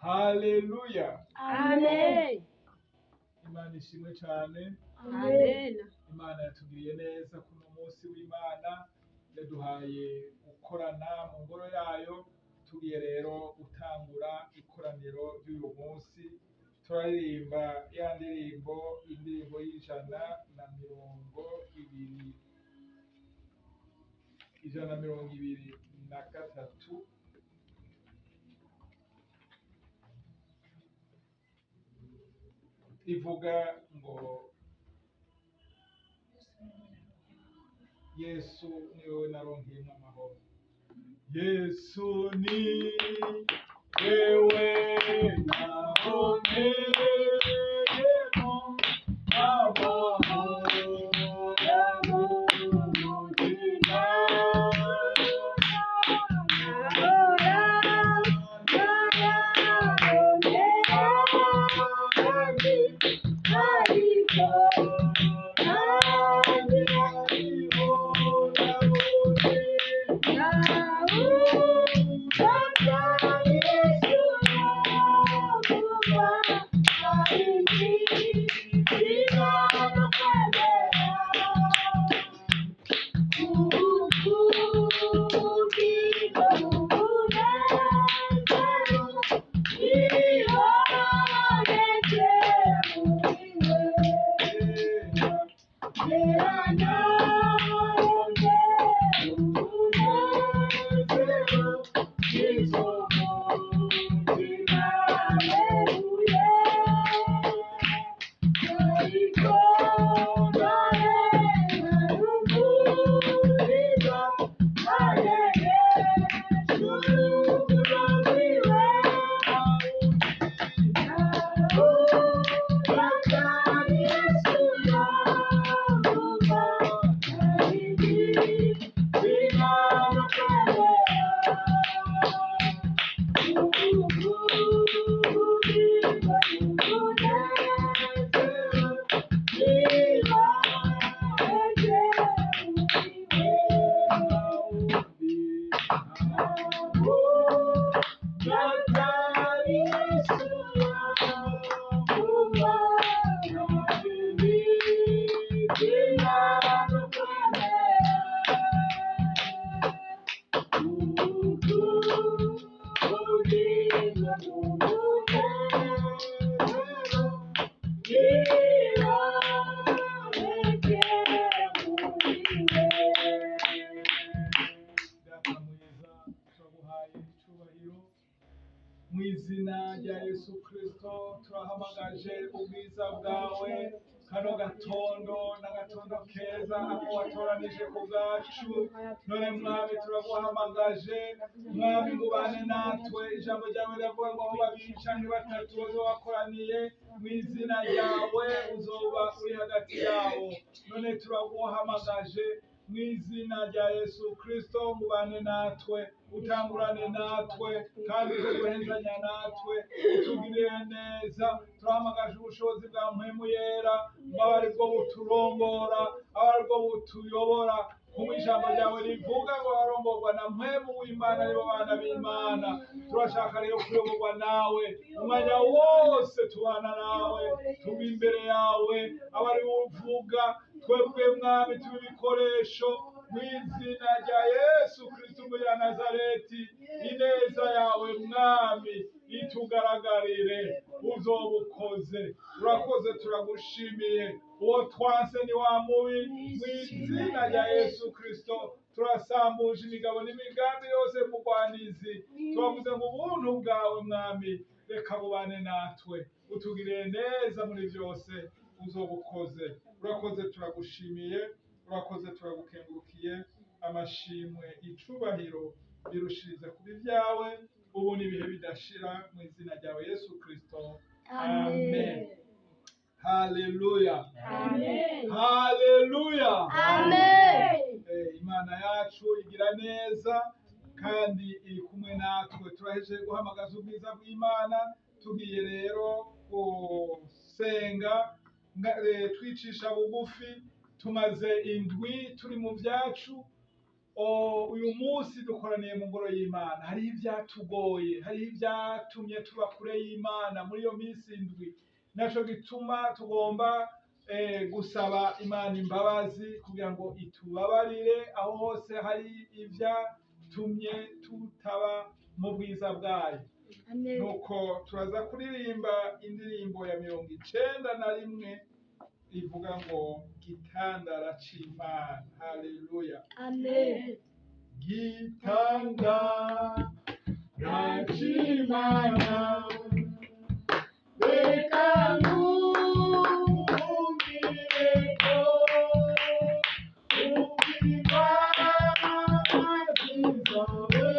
Haleluya. Amen. Imana ishimwe cyane. Amen. Imana yatugiriye neza kuno munsi w'Imana, yaduhaye gukorana mu ngoro yayo. Tugiye rero gutangura ikoraniro ry'uyu munsi, turaririmba ya ndirimbo, indirimbo ijana na mirongo ibiri na gatatu. Ivuga ngo Yesu niwe naronkeyemo amahoro. Yesu ni wewe naronkeyemo amahoro y'umutima. Mu izina rya Yesu Kristo turahamagaje ubwiza bwawe, kano gatondo n'agatondo keza aho watoranije ku bwacu. None mwami turaguhamagaje, mwami ngubane natwe. Ijambo ryawe riravuga ngo aho babiri canke batatu bazoba bakoraniye mu izina ryawe uzoba uri hagati yabo. None turaguhamagaje mu izina rya Yesu Kristo, ngubane natwe, utangurane natwe, kandi uzoguhezanya natwe, utugirire neza. Turahamagaje ubushobozi bwa mpwemu yera, aba aribwo buturongora, aba aribwo butuyobora. Kuko ijambo ryawe rivuga ngo barongorwa na mpwemu w'Imana nibo bana b'Imana. Turashaka rero kuyoborwa nawe umwanya wose, tubana nawe, tuba imbere yawe, aba ari uvuga, twebwe mwami tuba ibikoresho. Mu izina rya Yesu Kristo umunya Nazareti, ineza yawe mwami itugaragarire, uzoba ukoze. Urakoze, turagushimiye. Uwo twanse ni wa mubi. Mu izina rya Yesu Kristo turasambuje imigabo n'imigambi yose mugwanizi. Turavuze ngo ubuntu bwawe mwami reka bubane natwe, utugirire neza muri byose, uzoba ukoze. Urakoze, turagushimiye. Urakoze, turagukengurukiye. Amashimwe, icubahiro birushirize kuba ibyawe ubu n'ibihe bidashira, mu izina ryawe Yesu Kristo, amen. Haleluya. Amen. Haleluya. Amen. Imana yacu igira neza kandi iri kumwe natwe. Turaheje guhamagaza ubwiza bw'Imana, tugiye rero gusenga twicisha bugufi. Tumaze indwi turi mu byacu, uyu munsi dukoraniye mu ngoro y'Imana, hariho ivyatugoye, hariho ivyatumye tuba kure y'Imana muri iyo minsi indwi, naco gituma tugomba gusaba Imana imbabazi kugira ngo itubabarire aho hose hari ivyatumye tutaba mu bwiza bwayo. Nuko turaza kuririmba indirimbo ya 91 ivuga ngo gitandara c'Imana. Haleluya. Amen. Gitandara c'Imana, reka nkumvireko imbabazi zawe,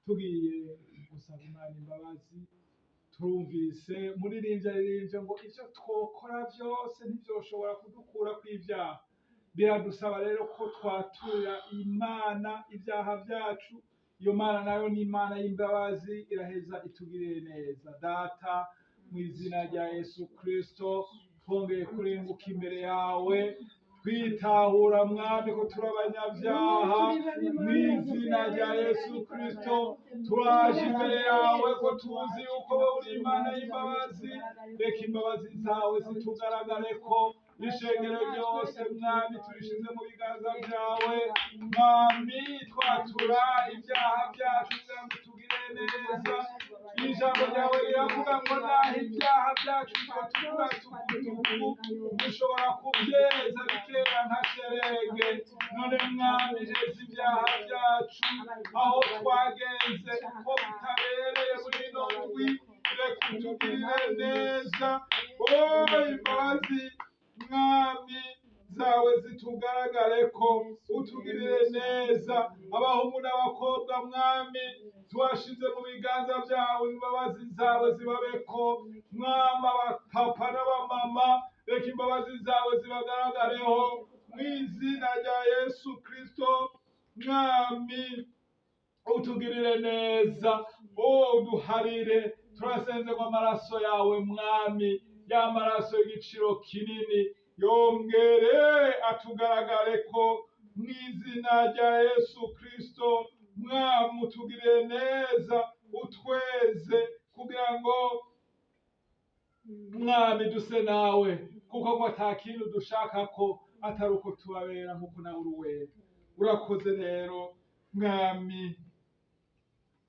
tugiye gusaba Imana imbabazi. Turumvise muririmbyi aririmbye ngo ivyo twokora vyose ntivyoshobora kudukura kw'ivyaha. Biradusaba rero ko twatura Imana ivyaha vyacu. Iyo Mana nayo ni Imana y'imbabazi, iraheza itugirire neza. Data, mu izina rya Yesu Kristo, twongeye kurenguka imbere yawe twitahura Mwami ko turi abanyavyaha. Mu izina rya Yesu Kristo turaje imbere yawe ko tuzi yuko wowe uri Imana y'imbabazi. Reka imbabazi zawe zitugaragareko, ishengero ryose Mwami turishize mu biganza vyawe. Mwami, twatura ivyaha vyacu kugira ngo tugire neza. Ijambo ryawe riravuga ngo naho ivyaha vyacu twotura tukutuku, dushobora kuvyeza bikera nka sherege. None Mwami, jeza ivyaha vyacu aho twagenze uko bitabereye muri ino ndwi, reka utugirire neza. Imbabazi Mwami zawe zitugaragareko, utugirire neza. Abahungu n'abakobwa Mwami tuwashize mu biganza vyawe, imbabazi zawe zibabeko. Mwami, abapapa n'abamama, reka imbabazi zawe zibagaragareho mu izina rya Yesu Kristo. Mwami, utugirire neza, uduharire. Turasenze ngo amaraso yawe Mwami, ya maraso y'igiciro kinini, yongere atugaragareko mu izina rya Yesu Kristo. Mwami, utugirire neza, utweze kugira ngo Mwami duse nawe, kuko ngo ata kintu dushakako atari uko tubabera nk'uko nawe uri wera. Urakoze rero Mwami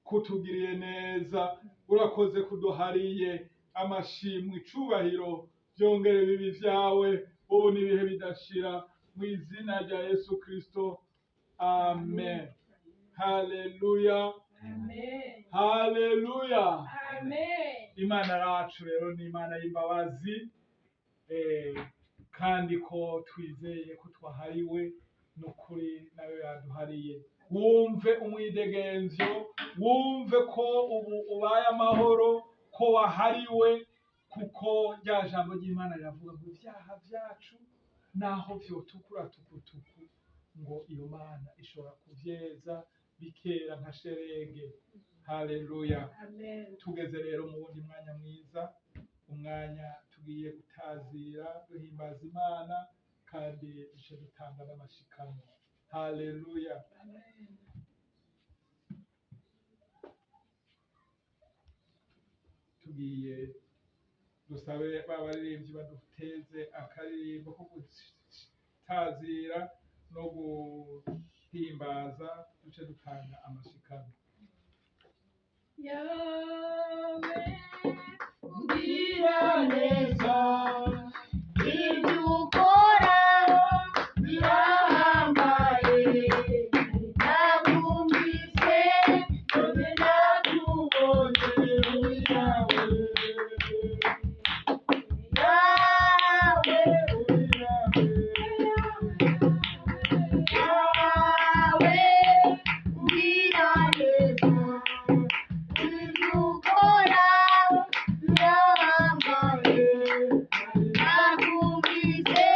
kutugiriye neza, urakoze kuduhariye. Amashimwe, icubahiro vyongere bibi vyawe ubu n'ibihe bidashira, mu izina rya Yesu Kristo. Amen. Haleluya. Amen. Haleluya. Amen. Imana yacu rero ni Imana y'imbabazi, kandi ko twizeye ko twahariwe n'ukuri nayo yaduhariye. Wumve umwidegemvyo, wumve ko ubu ubaye amahoro, ko wahariwe, kuko rya jambo ry'Imana riravuga ngo ivyaha vyacu naho vyotukura tukutuku ngo iyo mana ishobora kuvyeza bikera nka sherege. Haleluya. Amen. Tugeze rero mu wundi mwanya mwiza, umwanya tugiye gutazira duhimbaza Imana kandi duce dutanga n'amashikano. Haleluya. Amen. Tugiye dusabe babaririmbyi baduteze akaririmbo ko gutazira no guhimbaza duce dutanga amashikano. Yawe ugira neza, ibyo ukora birahambaye, nakumvise none nakubonye muri yawe. Yawe ugira neza, ibyo ukora birahambaye, nakumvise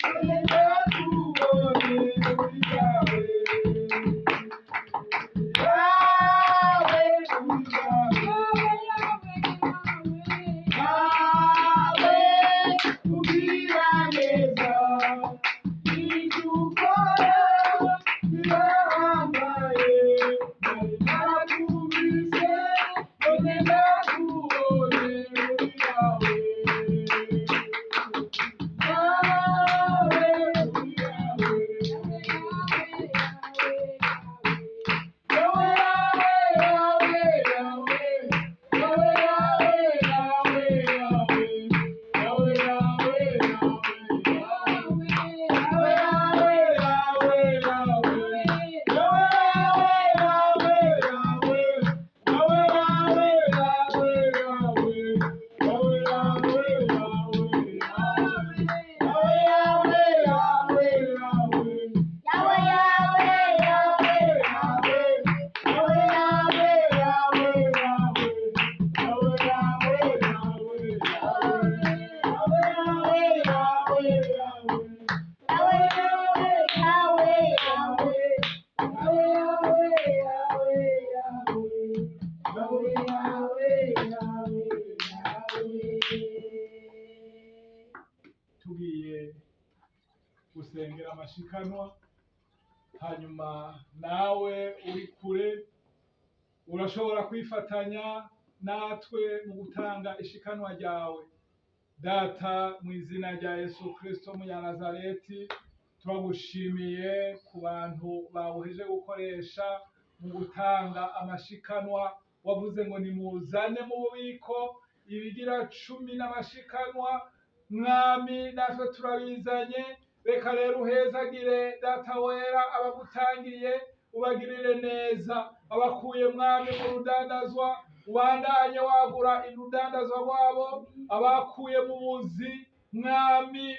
none nakubonye muri yawe. Yawe ugira neza, ibyo ukora birahambaye, nakumvise none nakubonye muri yawe. Yawe ugira tugiye gusengera amashikanwa, hanyuma nawe uri kure urashobora kwifatanya natwe mu gutanga ishikanwa ryawe. Data, mu izina rya Yesu Kristo Munyanazareti, turagushimiye ku bantu bawuheje gukoresha mu gutanga amashikanwa. Wavuze ngo nimuzane mu bubiko ibigira 10 n'amashikanwa. Mwami, natwe turabizanye, reka rero uhezagire data wera abagutangiye, ubagirire neza, abakuye mwami mu rudandazwa, ubandanye wagura urudandazwa rwabo, abakuye mu buzi mwami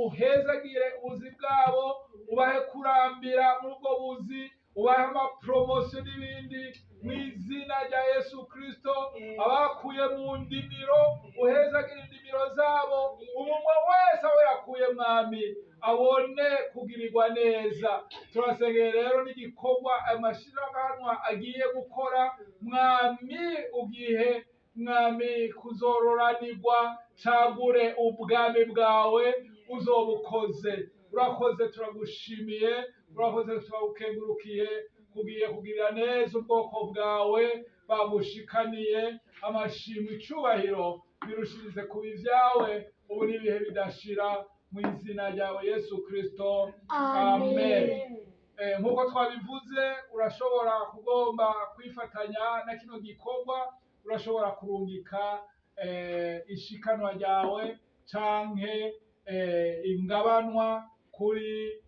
uhezagire ubuzi bwabo, ubahe kurambira muri ubwo buzi, ubahe amapromosiyo n'ibindi mu izina rya Yesu Kristo. Abakuye mu ndimiro uhezagire indimiro zabo, umunwa wese aho yakuye mwami abone kugirirwa neza. Turasengera rero n'igikorwa amashikanwa agiye gukora mwami, ugihe mwami kuzororanirwa, cagure ubwami bwawe uzobukoze. Urakoze, turagushimiye, urakoze, turagukengurukiye, kugiye kugirira neza ubwoko bwawe bagushikaniye. Amashimwe icubahiro birushirize kuba ivyawe ubu n'ibihe bidashira, mu izina ryawe Yesu Kristo, amen. Nkuko twabivuze, urashobora kugomba kwifatanya na kino gikorwa, urashobora kurungika ishikanwa ryawe canke ingabanwa kuri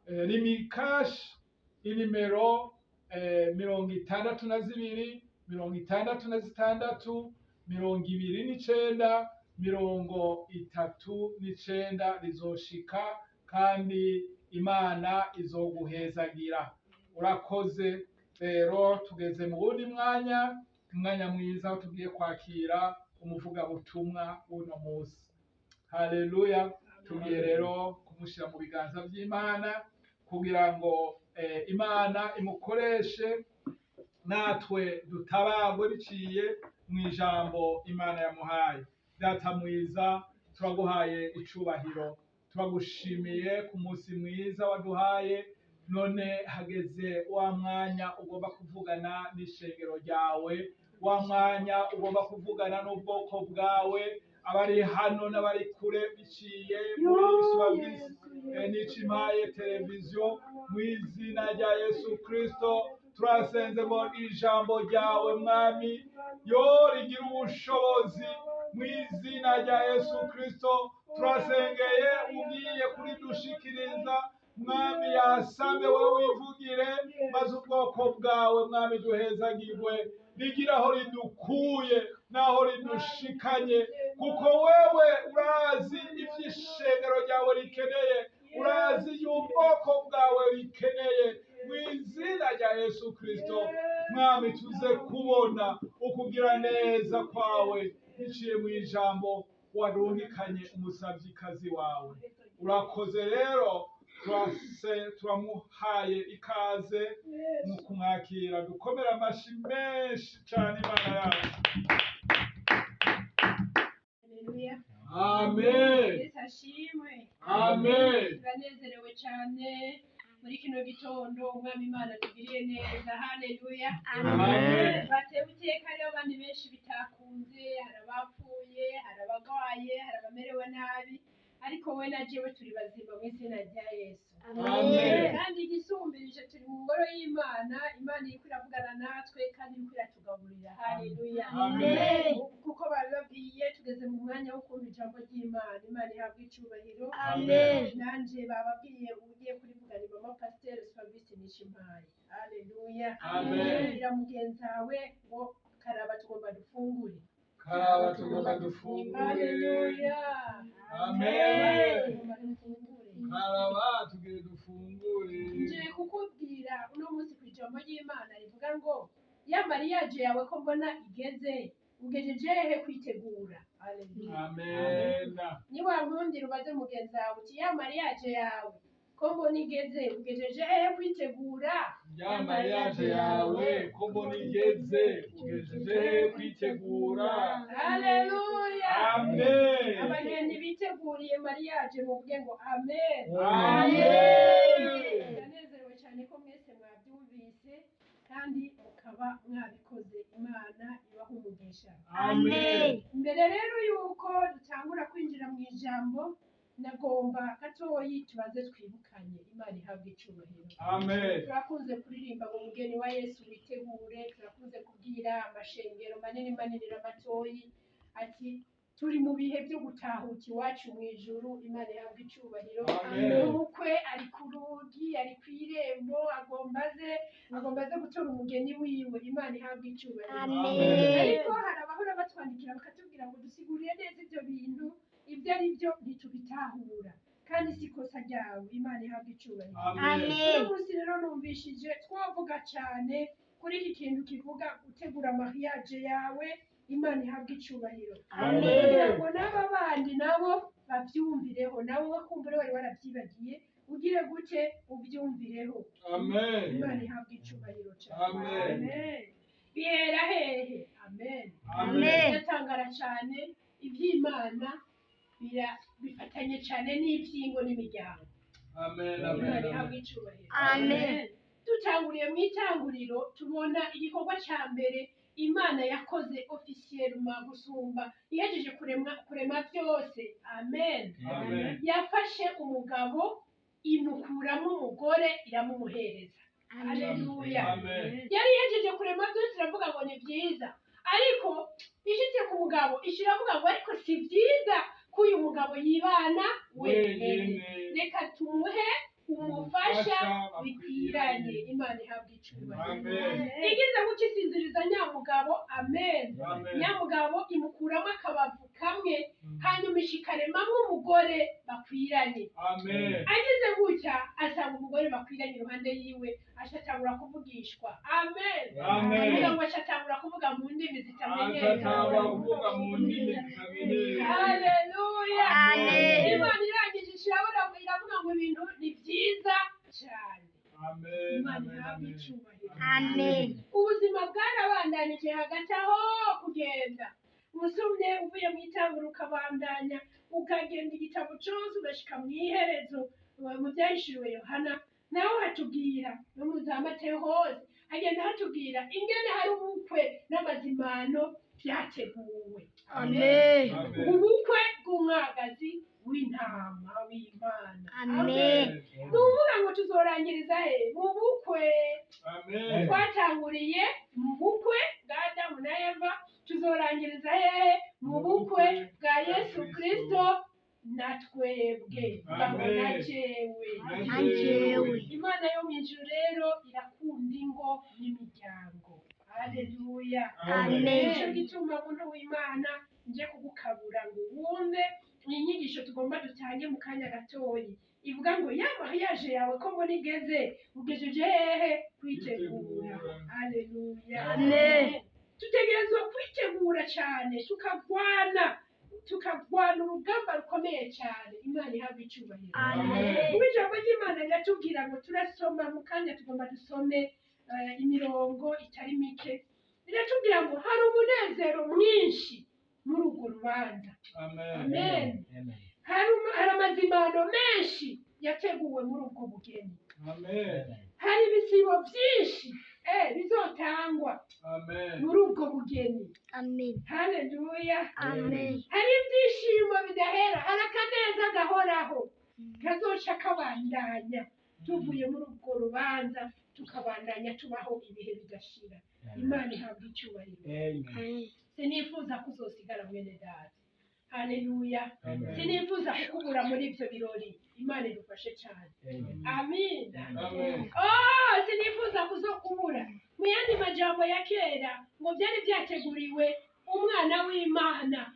rimikash inimero 62 66 29 39 rizoshika kandi Imana izoguhezagira. Urakoze. Rero tugeze mu wundi mwanya mwiza aho tugiye kwakira umuvugabutumwa w'uno munsi. haleluya. Tugiye rero kumushyira mu biganza by'Imana kugira ngo Imana imukoreshe natwe dutabagwe biciye mu ijambo Imana yamuhaye. Data mwiza, turaguhaye icubahiro, turagushimiye ku munsi mwiza waduhaye. None hageze wa mwanya ugomba kuvugana n'ishengero ryawe, wa mwanya ugomba kuvugana n'ubwoko bwawe, abari hano n'abari kure biciye muri Swabisi n'Icimaye televiziyo. Mu izina rya Yesu Kristo turasenze ngo ijambo ryawe mwami yo rigira ubushobozi. Mu izina rya Yesu Kristo turasengeye ugiye kuridushikiriza mwami, yasame wowe wivugire, maze ubwoko bwawe mwami duhezagirwe, rigira aho ridukuye n'aho ridushikanye, kuko wewe urazi ivy'ishengero ryawe rikeneye, urazi y'ubwoko bwawe rikeneye. Mu izina rya Yesu Kristo mwami, tuze kubona ukugira neza kwawe biciye mu ijambo warungikanye umusavyikazi wawe. Urakoze rero, turamuhaye ikaze mu kumwakira. Dukomere amashi menshi cyane Imana yacu. Amen. Amen. Turanezerewe cyane muri kino gitondo, umwami Imana tugiriye neza. Haleluya. Amen. Batewe iteka hariho abandi benshi bitakunze, hari abapfuye, hari abagwaye, hari abamerewe nabi, ariko we na jewe turi bazima mu izina rya Yesu. Amen. Kandi igisumbirije turi mu ngoro y'Imana, Imana iriko iravugana natwe kandi iriko iratugaburira. Haleluya. Amen. Kuko babibabwiye tugeze mu mwanya wo kumva ijambo ry'Imana. Imana ihabwa icubahiro. Amen. Nanje bababwiye ugiye kurivugana mama Pasteur Swabisi n'Icimaye. Haleluya. Amen. Ira mugenzi wawe ngo karaba tugomba dufungure. Karaba tugomba dufungure. Haleluya. Amen. Karaba tugire dufungure. Nje kukubwira uno munsi ku ijambo ry'Imana rivuga ngo ya mariage yawe ko mbona igeze, ugejeje hehe kwitegura. Haleluya. Amen. Niba nkundira ubaze mugenzi wawe uti ya mariage yawe ko mbona igeze, ugejeje hehe kwitegura. Ya mariage yawe ko mbona igeze, ugejeje hehe kwitegura. Haleluya. Amen. Abageni biteguriye mariage muvuge ngo amen. Amen. Ndanezerewe cyane ko mwese mwabyumvise kandi mukaba mwabikoze. Imana ibaha umugisha. Amen. Mbere rero yuko dutangura kwinjira mu ijambo, nagomba gatoyi tubanze twibukanye. Imana ihabwa icubahiro. Amen. Turakunze kuririmba ngo umugeni wa Yesu witegure, turakunze kubwira amashengero manini manini n'amatoyi ati turi mu bihe byo gutahuka iwacu mu ijuru. Imana ihabwa icubahiro. Amen. Umukwe ari ku rugi, ari ku irembo, agomba aze gutora umugeni wiwe. Imana ihabwa icubahiro. Amen. Ariko hari abahora batwandikira bakatubwira ngo dusigurire neza ibyo bintu, ibyo ari byo ntitubitahura kandi si ikosa ryawe. Imana ihabwa icubahiro. Amen. uno munsi rero numvishije twavuga cyane kuri iki kintu kivuga gutegura mariage yawe. Imana ihabwa icubahiro. Amen. kugira ngo n'aba bandi nabo babyumvireho, nabo bakumva wari warabyibagiye, ugire gute ubyumvireho. Amen. Imana ihabwa icubahiro cyane. Amen. Amen. Bihera hehe? Amen. Amen. Ndatangara cyane iby'Imana bifatanye cyane n'ibyingo n'imiryango. Amen. Imana Amen. ihabwa icubahiro. Amen. Dutanguriye mu itanguriro tubona igikorwa cya mbere Imana yakoze officiellement gusumba ihejeje kurema byose. Amen. Amen. Yafashe umugabo imukuramo umugore iramumuhereza. Haleluya. Amen. Yari ihejeje kurema byose iravuga ngo ni byiza, ariko ishitse ku mugabo ishiravuga ngo ariko si byiza ko uyu mugabo yibana wenyine, Wenyine. reka tumuhe umufasha bikwiranye. Imana ihabwa icyubahiro. Amen. igize gutya isinziriza nyamugabo, amen. Amen. nyamugabo imukuramo akabavu kamwe, hanyuma ishikaremamo umugore bakwiranye. Amen. agize gutya asanga umugore bakwiranye iruhande yiwe, ashatangura kuvugishwa. amen. Amen. kugira ngo ashatangura kuvuga mu ndimi zitamenyekana. Ashatangura kuvuga mu ndimi zitamenyekana. Haleluya. Amen. Imana irangije ishirabura iravuga ngo ibintu ni byiza cyane. Amen. Imana Amen. ihabwa Amen. icyubahiro. Amen. ubuzima bwarabandanije hagati aho kugenda usumye uvuye mu itangura ukabandanya ukagenda igitabo cyose ugashika mu iherezo mu byahishuriwe Yohana, naho hatubwira no mu za Mateyo hose hagenda hatubwira ingene hari ubukwe n'amazimano byateguwe. Amen. Amen. ubukwe bw'umwagazi w'intama w'Imana. Amen. ni ukuvuga ngo tuzorangiriza he? mu bukwe Amen. twatanguriye mu bukwe bwa Adamu na Eva, tuzorangiriza hehe? mu bukwe bwa Yesu Kristo na twebwe. Amen. na jewe. Na jewe. Imana yo mu ijuru rero irakunda ingo n'imiryango. Haleluya. Amen. Nico gituma muntu w'Imana nje kugukabura ngo wumve inyigisho tugomba dutange mu kanya gatoyi, ivuga ngo ya mariage yawe ko mbona igeze, ugejeje hehe? Kwitegura. Haleluya. Amen. Tutegerezwa kwitegura cyane, tukagwana urugamba rukomeye cyane. Imana ihabwa icyubahiro. Amen. Mu ijambo ry'Imana riratubwira ngo turasoma mu kanya, tugomba dusome imirongo itari mike. Riratubwira ngo hari umunezero mwinshi muri urwo rubanza. Amen. Amen. hari amazimano menshi yateguwe muri ubwo bugeni. Amen. hari ibisibo byinshi bizotangwa Amen. muri ubwo bugeni. Amen. Haleluya. Amen. hari ibyishimo bidahera, hari akaneza gahoraho kazoca kabandanya tuvuye muri ubwo rubanza, tukabandanya tubaho ibihe bidashira. Imana ihabwa icyubahiro. Sinifuza kuzosigara mwene data. Haleluya. Amen. Sinifuza kukubura muri ibyo birori. Imana idufashe cyane. Amen. Amen. Sinifuza kuzokubura. Mu yandi majambo ya kera ngo byari byateguriwe umwana w'Imana,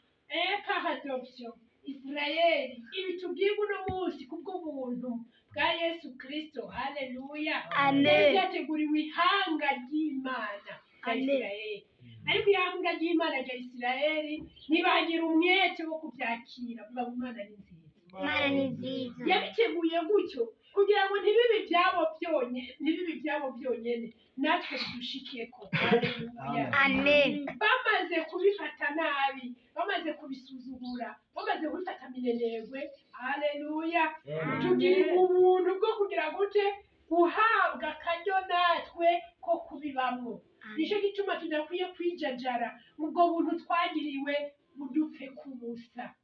par adoption, Israeli. Ibi tubwirwa uno munsi kubw'ubuntu bwa Yesu Kristo. Haleluya. Amen. Byari byateguriwe ihanga ry'Imana rya Amen. Israeli. ariko ihanga ry'Imana rya Israeli ntibagira umwete wo kubyakira. Vuga ngo Imana ni nziza. Imana ni nziza. Yabiteguye gutyo kugira ngo ntibibe ibyabo byonyine, natwe bidushikeko. Haleluya. Amen. Bamaze kubifata nabi, bamaze kubisuzugura, bamaze kubifata minenegwe. Haleluya. Tugira ubuntu bwo kugira gute? Guhabwa akaryo natwe ko kubibamwo. Nicyo gituma tudakwiye kwijajara ubwo buntu twagiriwe budupfe kubusa.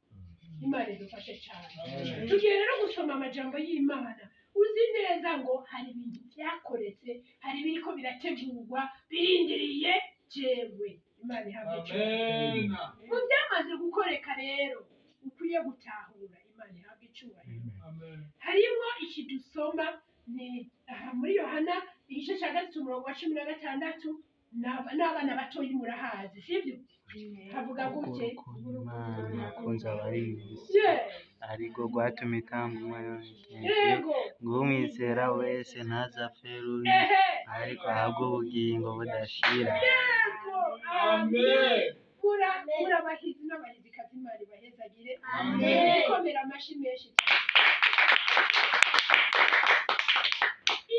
Imana idufashe cyane. Tugiye rero gusoma amajambo y'Imana. Uzi neza ngo hari ibintu byakoretse, hari ibiriko birategurwa birindiriye jewe. Imana ihabwe icyubahiro. Mu byamaze gukoreka rero ukwiye gutahura. Imana ihabwe icyubahiro. Harimo iki dusoma ni muri Yohana igice cya 3:16, n'abana batoyi murahazi, sibyo? Havuga gute? Nakunze abari mw'isi Yes. ariko rwatuma itanga umwana Yego. ng'umwizera wese ntazapfe rubi Ehe. ariko ahabwe ubugingo budashira. Yego. Amen. Murabahizi n'abahizikazi, Imana ibahezagire. Amen. Komera amashyi menshi.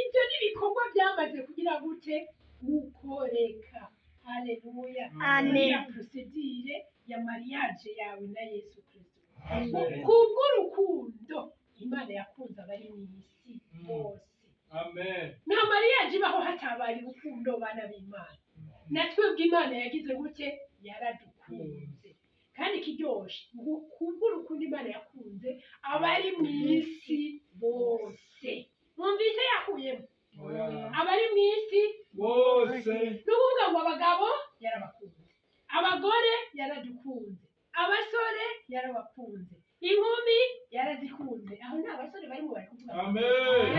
Ibyo ni ibikorwa byamaze kugira gute? Gukoreka. Haleluya. Amen. Ya procedure ya mariage yawe na Yesu Kristo. Amen. Kubw'urukundo Imana yakunze abari mu isi bose. Amen. Nta mariage ibaho hatabaye urukundo, bana b'Imana. Natwebwe Imana yagize gute? Yaradukunze. Kandi kiryoshe ngo kubw'urukundo Imana yakunze abari mu isi bose. Mwumvise yakuyemo abari mu isi Bose. n'ukuvuga ngo abagabo yarabakunze, abagore yaradukunze, abasore yarabakunze, inkumi yarazikunze. Aho nta basore barimo bari kuvuga. Amen.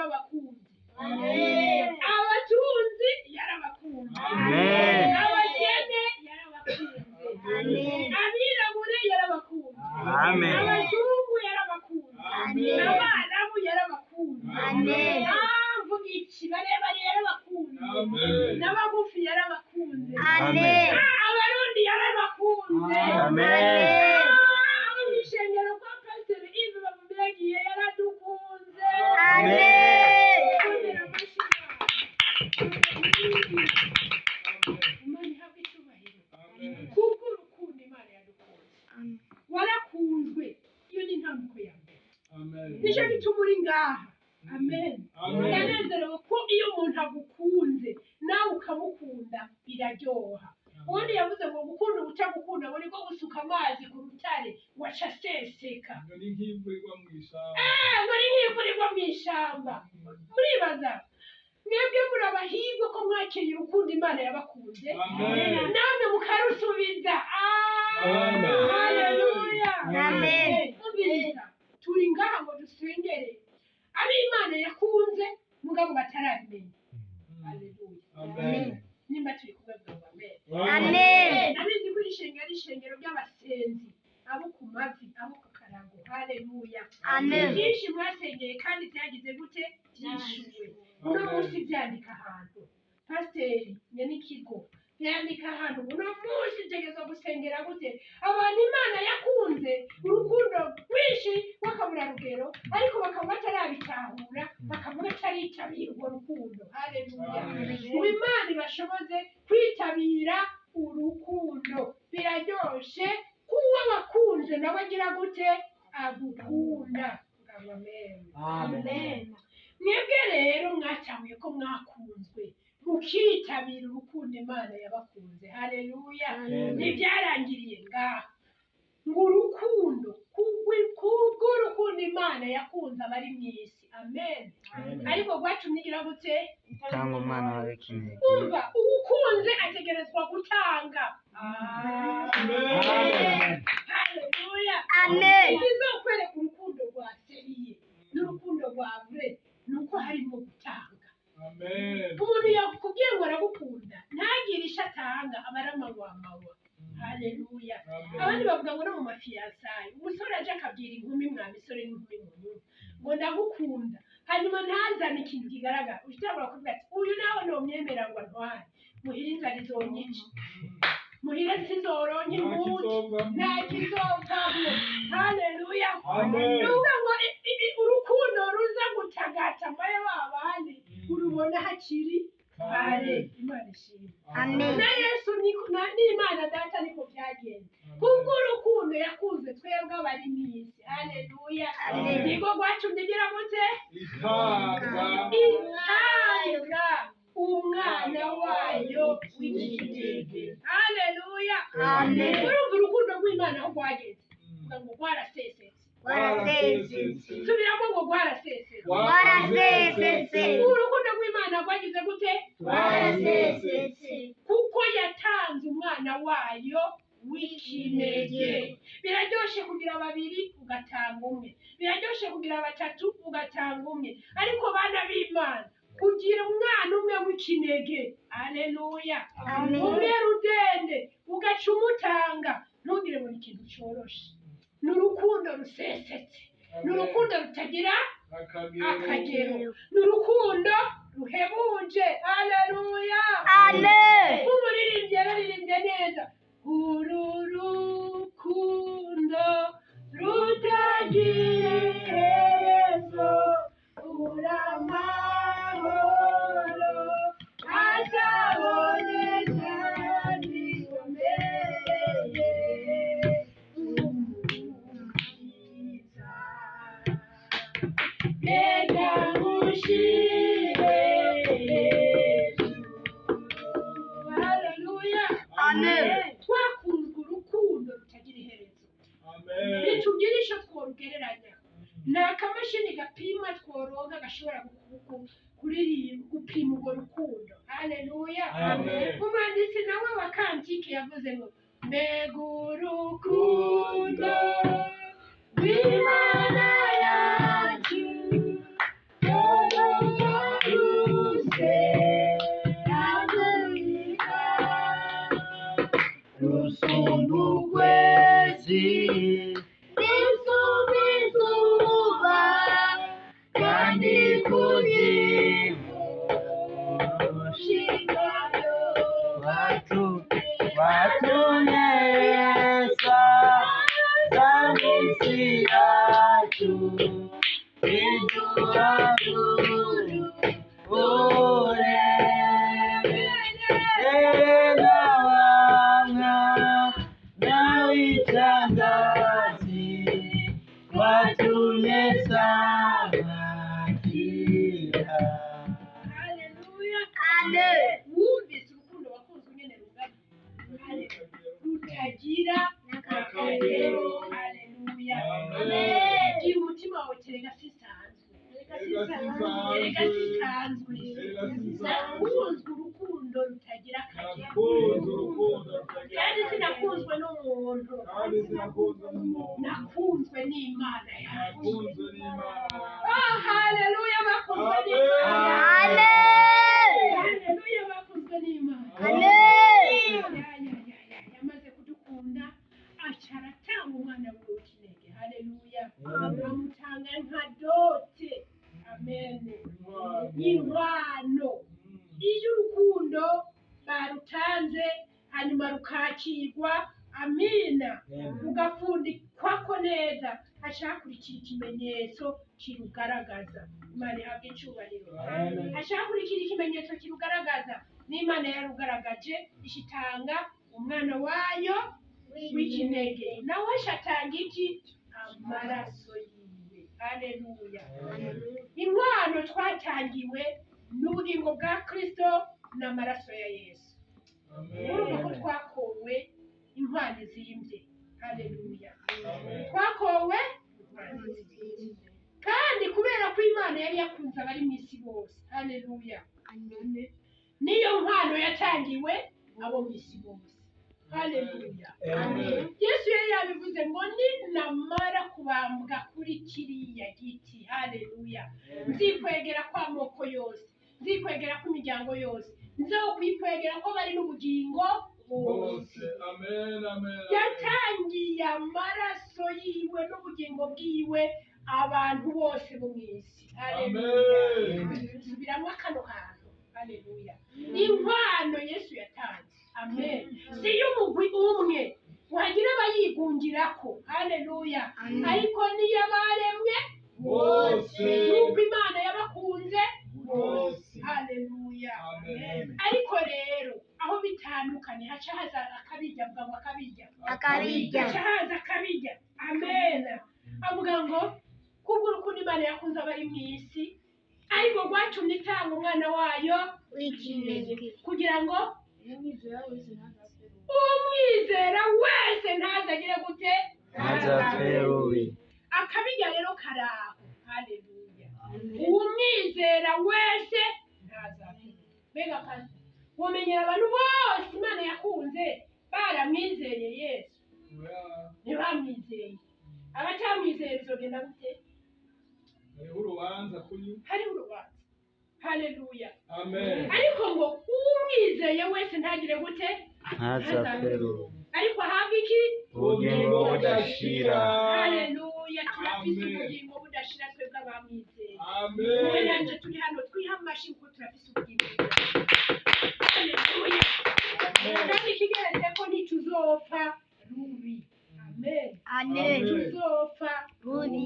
yarabakunze abatunzi yarabakunze Amen. abakene yarabakunze abirabure yarabakunze Amen. abazungu yarabakunze Amen. abarabu yarabakunze Amen. mvuga iki barebare yarabakunze n'abagufi yarabakunze Amen. abarundi yarabakunze Amen. abo mw'ishengero kwa pasiteri ivi bamubiragiye yaradukunze Amen. Imana ihabwe icyubahiro kubw'urukundo Imana yadukunze warakunzwe iyo ni intambuko ya mbere nicyo gituma uri ngaha amen ndanezerewe ko iyo umuntu agukunze nawe ukamukunda biraryoha ubundi yavuze ngo gukunda ubutagukunda ngo niko gusuka amazi ku rutare waca aseseka ngo ni nk'imvura igwa mu ishyamba ngo ni nk'imvura igwa mu ishyamba muribaza mwebwe muri abahirwe ko mwakiriye urukundo Imana yabakunze Amen. namwe mukarusubiza Amen. haleluya Amen. umviriza turi ngaha ngo dusengere abo Imana yakunze mugabo batarabimenya haleluya Amen. nimba turi kubabwira amen Amen. nabizi ko ishengero ari ishengero ry'abasenzi abo ku mavi abo ku karago haleluya Amen. byinshi mwasengeye kandi byagize gute byishyuwe uno munsi byandika ahantu pasiteri nyanikigo byandika ahantu uno munsi tegeza gusengera gute abantu Imana yakunze urukundo rwinshi rw'akaburarugero ariko bakaba batarabitahura bakavuga ataritabira urwo rukundo haleluya ubu Imana ibashoboze kwitabira urukundo biraryoshe kuba wakunze nawe agira gute agukunda amen mwebwe rero mwatahuye ko mwakunzwe mukitabira urukundo Imana yabakunze haleluya ntibyarangiriye ngaha ngo urukundo kubw'urukundo Imana yakunze abari mu isi amen ariko rwatumye igira gute Tanga umwana wawe kinege. umva uwukunze ategerezwa gutanga haleluya Amen. ikizokwereka urukundo rwa seriye n'urukundo rwa vure ni uko harimo gutanga Amen. umuntu yakubwiye ngo aragukunda ntagire icyo atanga aba ari amawamawa haleluya abandi bavuga ngo no mu mafiyansayi umusore aje akabwira inkumi mwa misore n'inkumi mu nyuma ngo ndagukunda hanyuma ntazane ikintu kigaragara ushobora kuvuga ati uyu nawe nomyemera ngo antware muhira inzara izonyica muhira sizoronke impuzu nta kizovamo haleluya Amen. nuvuga ngo urukundo ruza gutagata mbaye babandi urubona hakiri kare Imana ishimwe Amen. na Yesu n'Imana data niko byagenze kubwo urukundo yakunze twebwe abari mu isi haleluya Amen. niko rwatumye igira gute Itanga. itanga umwana wayo w'ikinege haleluya Amen. urumva urukundo rw'Imana aho rwageze uvuga ngo rwarasesetse Warasesetse. subiramo ngo rwarasesetse Warasesetse. urukundo rw'Imana rwagize gute Warasesetse. kuko yatanze umwana wayo w'ikinege biraryoshe kugira babiri ugatanga umwe biraryoshe kugira batatu ugatanga umwe ariko bana b'Imana kugira umwana umwe w'ikinege haleluya Amen. umwe rudende ugaca umutanga ntugire ngo ni ikintu cyoroshe ni urukundo rusesetse ni urukundo rutagira akagero ni urukundo ruhebuje haleluya Amen. umuririmbyi yararirimbye neza uru rukundo rutagira iherezo uramahoro azaboneka zikomeye umukiza reka ngushire haleluya Amen. twakunzwe urukundo rutagira iherezo ntitugire icyo tworugereranya ni akamashini gapima tworonka gashobora gupima urwo rukundo haleluya Amen. umwanditsi nawe wa kantike yavuze ngo mbega urukundo rw'Imana yacu gusumba ukwezi Gusumba izuba kandi kuzimu ushikayo watumye Yesu aza mw'isi yacu iduha Haleluya. Amen. Wumvise urukundo wakunze nyene rugari. Rutagira n'akagero. Haleluya. Amen. Gira umutima wawe terega sisanzwe. Terega sisanzwe. Nakunzwe urukundo rutagira akagero. Kandi sinakunzwe n'umuntu. Nakunzwe n'Imana yawe. Oh, haleluya, bakunzwe n'Imana. Haleluya, bakunzwe n'Imana. Yamaze kudukunda aca aratanga umwana we w'ikinege. Haleluya. Amutanga nka dote. Amen. Inkwano. Iyo urukundo barutanze hanyuma rukakirwa, amina, rugafundikwako neza, hacakurikira ikimenyetso kirugaragaza. Imana ihabwe icyubahiro. Hacakurikira ikimenyetso kirugaragaza. N'Imana yarugaragaje ishitanga umwana wayo w'ikinege. Nawe ashatanga iki? Amaraso yiwe. Haleluya. Inkwano twatangiwe n'ubugingo bwa Kristo n'amaraso ya Yesu. Urumva ko twakowe inkwano zimbye. Haleluya. Twakowe inkwano zimbye. Kandi kubera ko Imana yari yakunze abari mu isi bose. Haleluya. Niyo nkwano yatangiwe abo mu isi bose. Haleluya. Yesu yari yabivuze ngo ninamara kubambwa kuri kiriya giti. Haleluya. Nzikwegera kw'amoko yose, nzikwegera kw'imiryango yose, nzokwikwegera ko bari n'ubugingo bose. Yatangiye amaraso yiwe n'ubugingo bwiwe abantu bose bo mu isi. Haleluya. Subiramo akano hantu. Haleluya. Inkwano Yesu yatanze. Amen. Si y'umugwi umwe wagira abayigungirako. Haleluya. Ariko niyo abaremwe bose. Nuko Imana yabakunze bose. Haleluya. Ariko rero aho bitandukanye haca haza akabirya, avuga ngo akabirya. Haca haza akabirya. Amen. Avuga ngo kubw'urukundo Imana yakunze abari mu isi, ariko rwatumye itanga umwana wayo w'ikinege kugira ngo umwizera wese ntazagire gute? ntazapfe rubi. Akabirya rero karaho. Haleluya. Umwizera wese ntazapfe. Mbega kandi womenyera abantu bose Imana yakunze baramwizeye Yesu, ntibamwizeye. Abatamwizeye bizogenda gute? Hariho urubanza. Haleluya. Ariko ngo umwizeye wese ntagire gute? ntazapfe rubi. Ariko ahabwa iki? ubugingo budashira. Haleluya. Turafise ubugingo budashira twebwe abamwizeye. Wowe nanje turi hano twiha amashi kuko turafise ubugingo budashira. Haleluya. Kandi kigeretse ko ntituzopfa rubi. Amen. Ntituzopfa rubi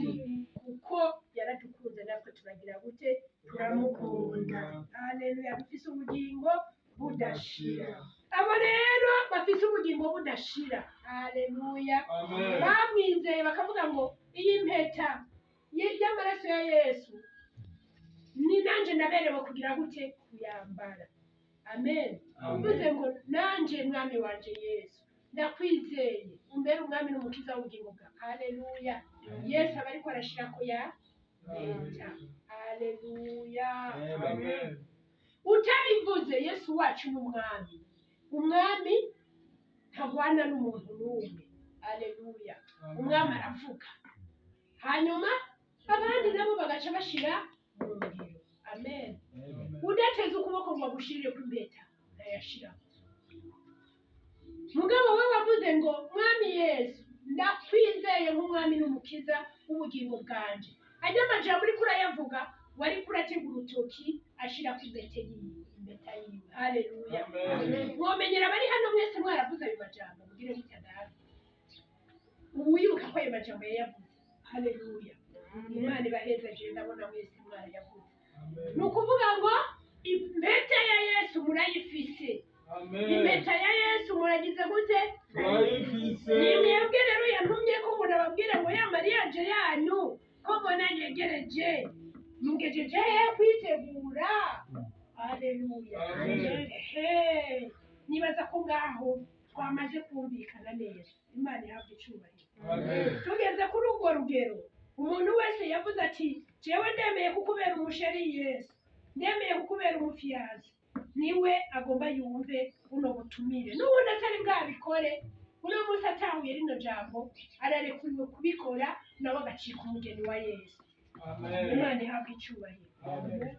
kuko yaradukunze natwe turagira gute? Turamukunda. Haleluya. Dufise ubugingo budashira. Abo rero bafise ubugingo budashira. Haleluya. Bamwizeye bakavuga ngo iyi mpeta y'amaraso ya Yesu ni nanje naberewe kugira gute? Kuyambara. Amen. Uvuze ngo nanje mwami wanje Yesu ndakwizeye umbere umwami n'umukiza w'ubugingo bwa. Haleluya. Yesu aba ariko arashirako ya mpeta. Haleluya. Amen. Utabivuze Yesu wacu n'umwami. Umwami ntagwana n'umuntu n'umwe. Haleluya. Umwami aravuga, hanyuma abandi nabo bagaca bashira mu ngiro. Amen. Udateze ukuboko ngo agushirire ku impeta, ntayashira. mugabo we wavuze ngo mwami Yesu ndakwizeye nk'umwami n'umukiza w'ubugingo bwanje ajya amajambo uriko urayavuga wari kuratega urutoki ashira ku impeta yiwe haleluya mwomenyera abari hano mwese mwaravuze ayo majambo mugire mutadaga uwibuka ko ayo majambo yayavuze haleluya imana ibaheza je ndabona mwese mwarayavuze ni ukuvuga ngo impeta ya Yesu murayifise impeta ya Yesu muragize gute ni mwebwe rero yantumye ko umuntu ababwira ngo ya mariage yanyu ko mbona yegereje mugejeje kwitegura haleluya nibaza ko ngaho twamaze kumvikana neza imana ihabwa icubahiro tugeze kuri urwo rugero umuntu wese yavuze ati jewe ndemeye kukubera umusheri Yesu ndemeye kukubera umufiyazi niwe agomba yumve buno butumire n'ubundi atari bwabikore uno munsi atahuye rino jambo ararekuriwe kubikora nawe agacika umugeni wa Yesu imana ihabwa icubahiro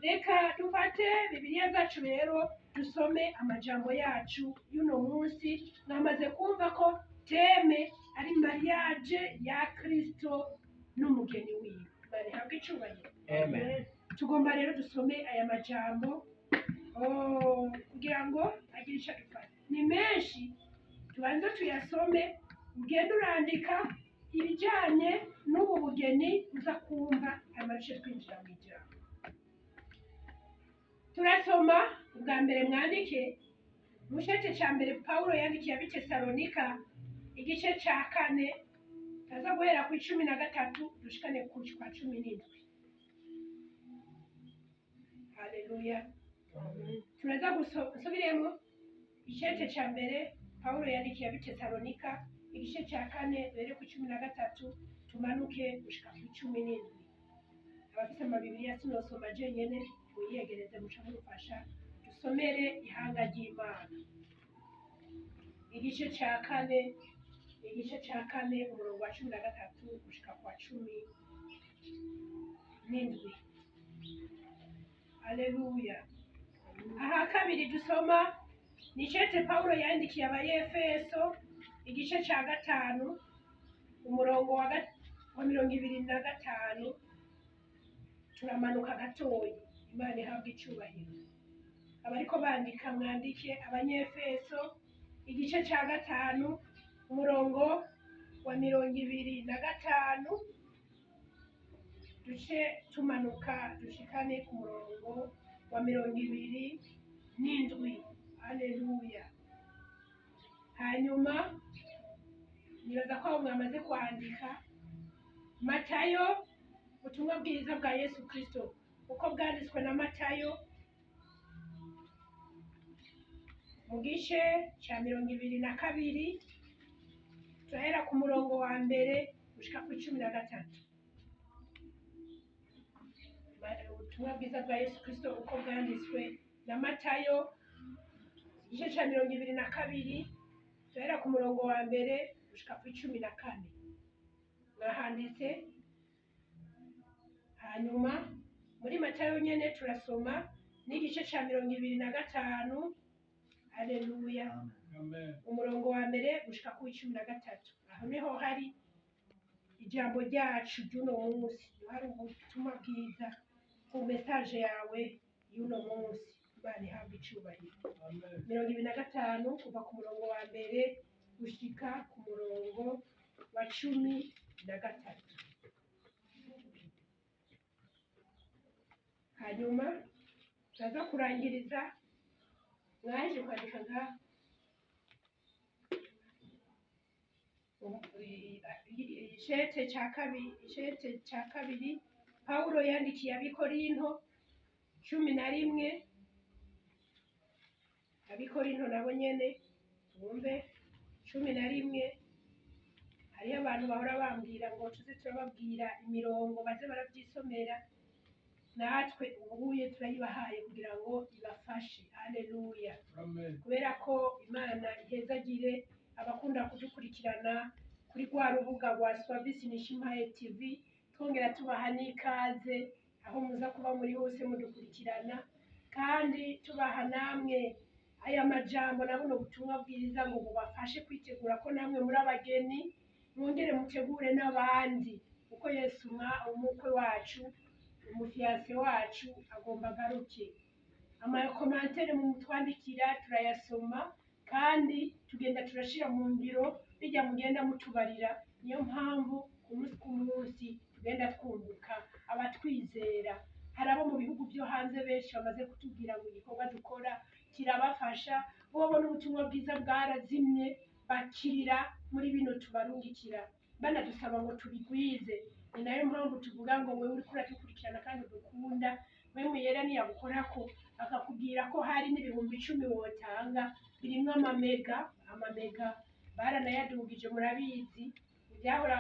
reka dufate bibiliya zacu rero dusome amajambo yacu y'uno munsi namaze kumva ko teme ari mariage ya Kristo n'umugeni wiwe imana ihabwa icubahiro tugomba rero dusome aya majambo kugira ngo agire icyo adufasha ni menshi tubanze tuyasome ugenda urandika ibijyanye n'ubu bugeni uza kumva amace twinjira mu ijambo turasoma ubwa mbere mwandike mu gice cya mbere Pawulo yandikiye ab'Itesalonika igice cya 4 aza guhera ku 13 dushikane ku 17 haleluya turaza gusubiremo igice cya mbere Pawulo yandikiye ab'Itesalonika igice cya 4 duhere ku 13 tumanuke gushika ku 17 abafite amabibiliya sinosoma jenyene muyiyegereze muca mufasha dusomere ihanga ry'Imana igice cya 4 umurongo wa 13 gushika kwa 17 haleluya aha kabiri dusoma ni icete Pawulo yandikiye abayefeso igice cya 5 umurongo wa 25 turamanuka gatoyi imana ihabwa icubahiro abariko bandika mwandike abanyefeso igice cya 5 umurongo wa 25 duce tumanuka dushikane ku murongo wa 27 haleluya hanyuma nibaza ko mwamaze kwandika Matayo ubutumwa bwiza bwa Yesu Kristo uko bwanditswe na Matayo mu gice cya 22 turahera ku murongo wa mbere gushika ku 13 ubutumwa bwiza bwa Yesu Kristo uko bwanditswe na Matayo igice cya 22 turahera ku murongo wa mbere gushika ku 14 nahanditse hanyuma muri Matayo nyene turasoma n'igice cya 25 haleluya umurongo wa mbere gushika ku 13 aho niho hari ijambo ryacu ry'uno munsi hari ubutumwa bwiza ku message yawe y'uno munsi imana ihabwa icubahiro 25 kuva ku murongo wa mbere gushika ku murongo wa 13 hanyuma tuza kurangiriza mwaje kwandika nka icete cya kabiri Pawulo yandikiye ab'Ikorinto 11 ab'Ikorinto nabo nyene bumve 11 hariyo abantu bahora bambwira ngo tuze turababwira imirongo baze barabyisomera natwe ubuye turayibahaye kugira ngo ibafashe haleluya kubera ko imana ihezagire abakunda kudukurikirana kuri rwa rubuga rwa Swabisi Nishimpaye TV twongera tubaha n'ikaze aho muza kuba muri hose mudukurikirana kandi tubaha namwe aya majambo na buno butumwa bwiza ngo bubafashe kwitegura ko namwe muri abageni mwongere mutegure n'abandi kuko Yesu umukwe wacu umufiyase wacu agomba agaruke. Amakomantere mutwandikira turayasoma kandi tugenda turashira mu ngiro bijya mugenda mutubarira. Niyo mpamvu umunsi ku munsi tugenda twunguka abatwizera. Hari abo mu bihugu byo hanze benshi bamaze kutubwira ngo igikorwa dukora kirabafasha, bobo n'ubutumwa bwiza bwarazimye bakirira muri bino tubarungikira banadusaba ngo tubigwize. Ni nayo mpamvu tuvuga ngo wewe uriko uradukurikirana kandi udukunda, we muyera niyagukorako akakubwira ko hari n'ibihumbi 10 wotanga birimwo amamega baranayadugije murabizi, byahora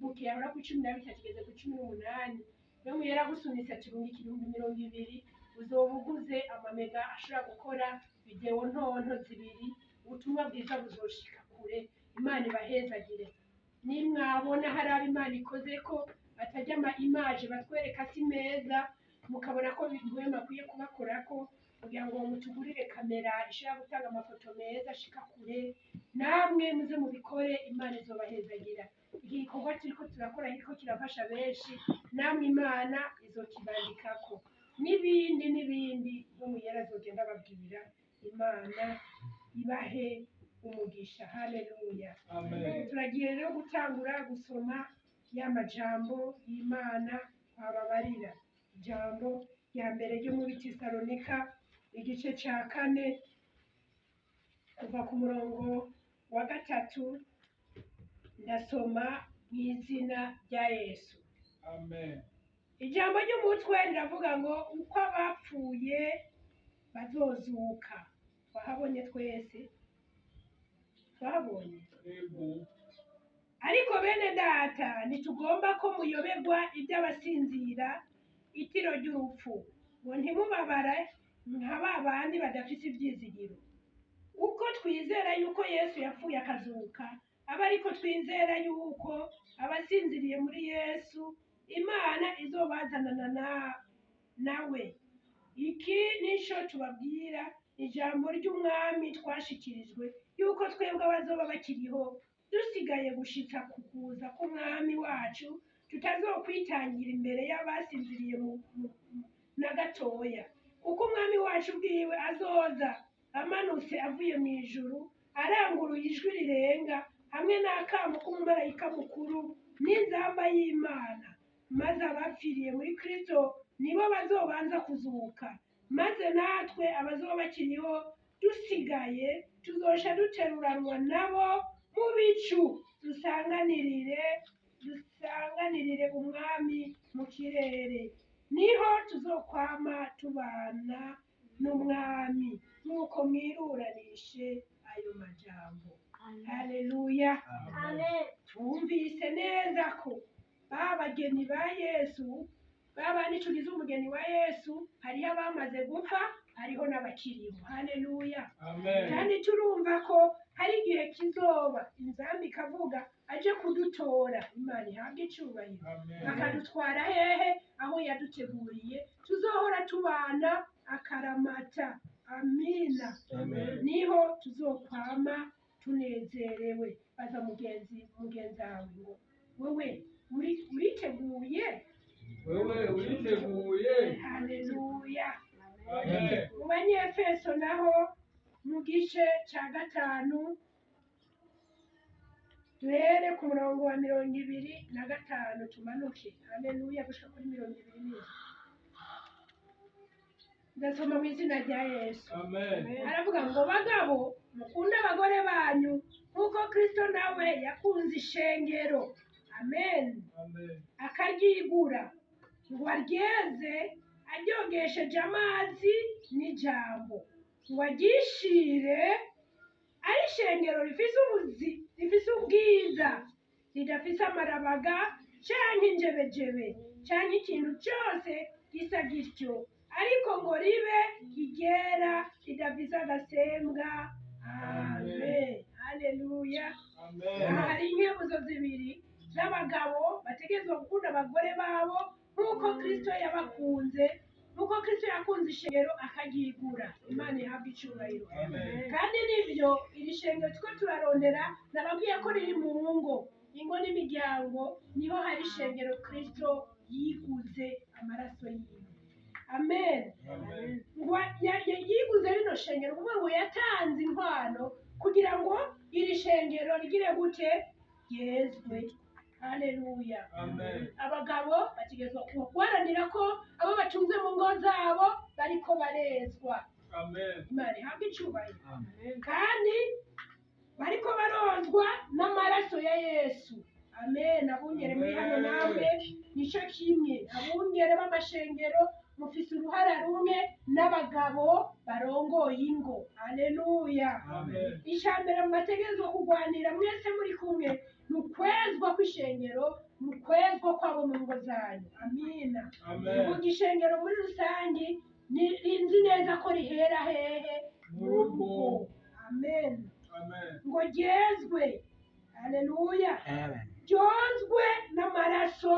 bukiyahora ku 12 kigeze ku 18. we muyera gusunitse turungika 20,000 uzoba uguze amamega ashobora gukora videwo ntonto zibiri, ubutumwa bwiza buzoshika kure. Imana ibahezagire. Nimwabona hari abo Imana ikoze ko batajya imaje batwereka si meza, mukabona ko bigoye makwiye kubakorako kugira ngo mutugurire kamera ishobora gutanga amafoto meza ashika kure, namwe muze mubikore. Imana izobahezagira. Iki gikorwa turiko turakora ariko kirafasha benshi, namwe Imana izokibandikako n'ibindi bo muyera azogenda babwirira. Imana ibahe umugisha. Haleluya. Amen. Turagiye rero gutangura gusoma ya majambo y'Imana ababarira. Ijambo rya mbere ryo muri Tesalonika igice ca 4 kuva ku murongo wa 3 ndasoma mu izina rya Yesu. Amen. Ijambo ry'umutwe riravuga ngo uko abapfuye bazozuka. Twahabonye twese, twahabonye. Yego. Ariko bene data ntitugomba ko muyoberwa iby'abasinzira itiro ry'urupfu, ngo ntimubabare nka ba bandi badafite ibyizigiro. Uko twizera yuko Yesu yapfuye akazuka, aba ariko twizera yuko abasinziriye muri Yesu Imana izobazanana nawe. Iki nico tubabwira, ijambo ry'umwami twashikirijwe yuko twebwe abazoba bakiriho dusigaye gushitsa ku kuza k'umwami wacu tutazokwitangira imbere y'abasinziriye na gatoya, kuko umwami wacu ubwiwe azoza amanutse avuye mu ijuru aranguruye ijwi rirenga hamwe n'akamo k'umumarayika mukuru n'inzamba y'Imana, maze abapfiriye muri Kristo nibo bazobanza kuzuka, maze natwe abazoba bakiriho dusigaye tuzosha duteruranwa nabo mu bicu dusanganirire umwami mu kirere. Niho tuzokwama tubana n'umwami nk'uko mwiruranishe ayo majambo. Haleluya. Amen. Twumvise neza ko babageni ba Yesu, babanicugize umugeni wa Yesu, hariho abamaze gupfa, hariho n'abakiriho. Haleluya. Amen. Kandi turumva ko hari igihe kizoba inzambi ikavuga aje kudutora. Imana ihabwe icubahiro. Amen. Akadutwara hehe? Aho yaduteguriye tuzohora tubana akaramata. Amina. Amen. Niho tuzokwama tunezerewe. Baza mugenzi wawe ngo wewe uriteguye? Wewe uriteguye? Haleluya. Amen. Mu Banyefeso naho mu gice ca 5 duhere ku murongo wa 25 tumanuke. Haleluya gushika kuri 27. Ndasoma mu izina rya Yesu. Amen. Aravuga ngo bagabo mukunda abagore banyu nk'uko Kristo nawe yakunze ishengero. Amen. Amen. Akaryigura ngo aryeze aryogesheje amazi n'ijambo, ngo aryishire ari ishengero rifise ubwiza, ridafise amarabaga canke injebejebe canke ikintu cyose gisa gityo, ariko ngo ribe iryera ridafise agasembwa. Amen. Haleluya. Amen. Hari inkebuzo zibiri z'abagabo bategerezwa gukunda abagore babo nk'uko Kristo yabakunze, nk'uko kristo yakunze ishengero akaryigura. Imana ihabwe icyubahiro. Amen. kandi n'ibyo iri shengero two turarondera nababwiye ko riri mu ngo ingo n'imiryango niho hari ishengero kristo yiguze amaraso yiwe. Amen. Amen. Yiguze rino shengero kuvuga ngo yatanze inkwano kugira ngo iri shengero rigire gute yezwe. Haleluya. Amen. Abagabo bategetswe guharanira ko abo bacunze mu ngo zabo bariko barezwa. Amen. Imana ihabwe icyubahiro. Amen. kandi bariko barozwa n'amaraso ya Yesu. Amen. Abungere muri hano namwe nico kimwe. Abungere b'amashengero mufise uruhara rumwe n'abagabo barongoye ingo. Haleluya. Amen. Icambere mu bategerezwa kurwanira mwese muri kumwe ni ukwezwa kw'ishengero, ni ukwezwa kwabo mu ngo zanyu. Amina. Amen. Uvuga ishengero muri rusange rinzi neza ko rihera hehe Mu rugo. Amen. Amen. ngo ryezwe. Haleluya. Amen. ryozwe n'amaraso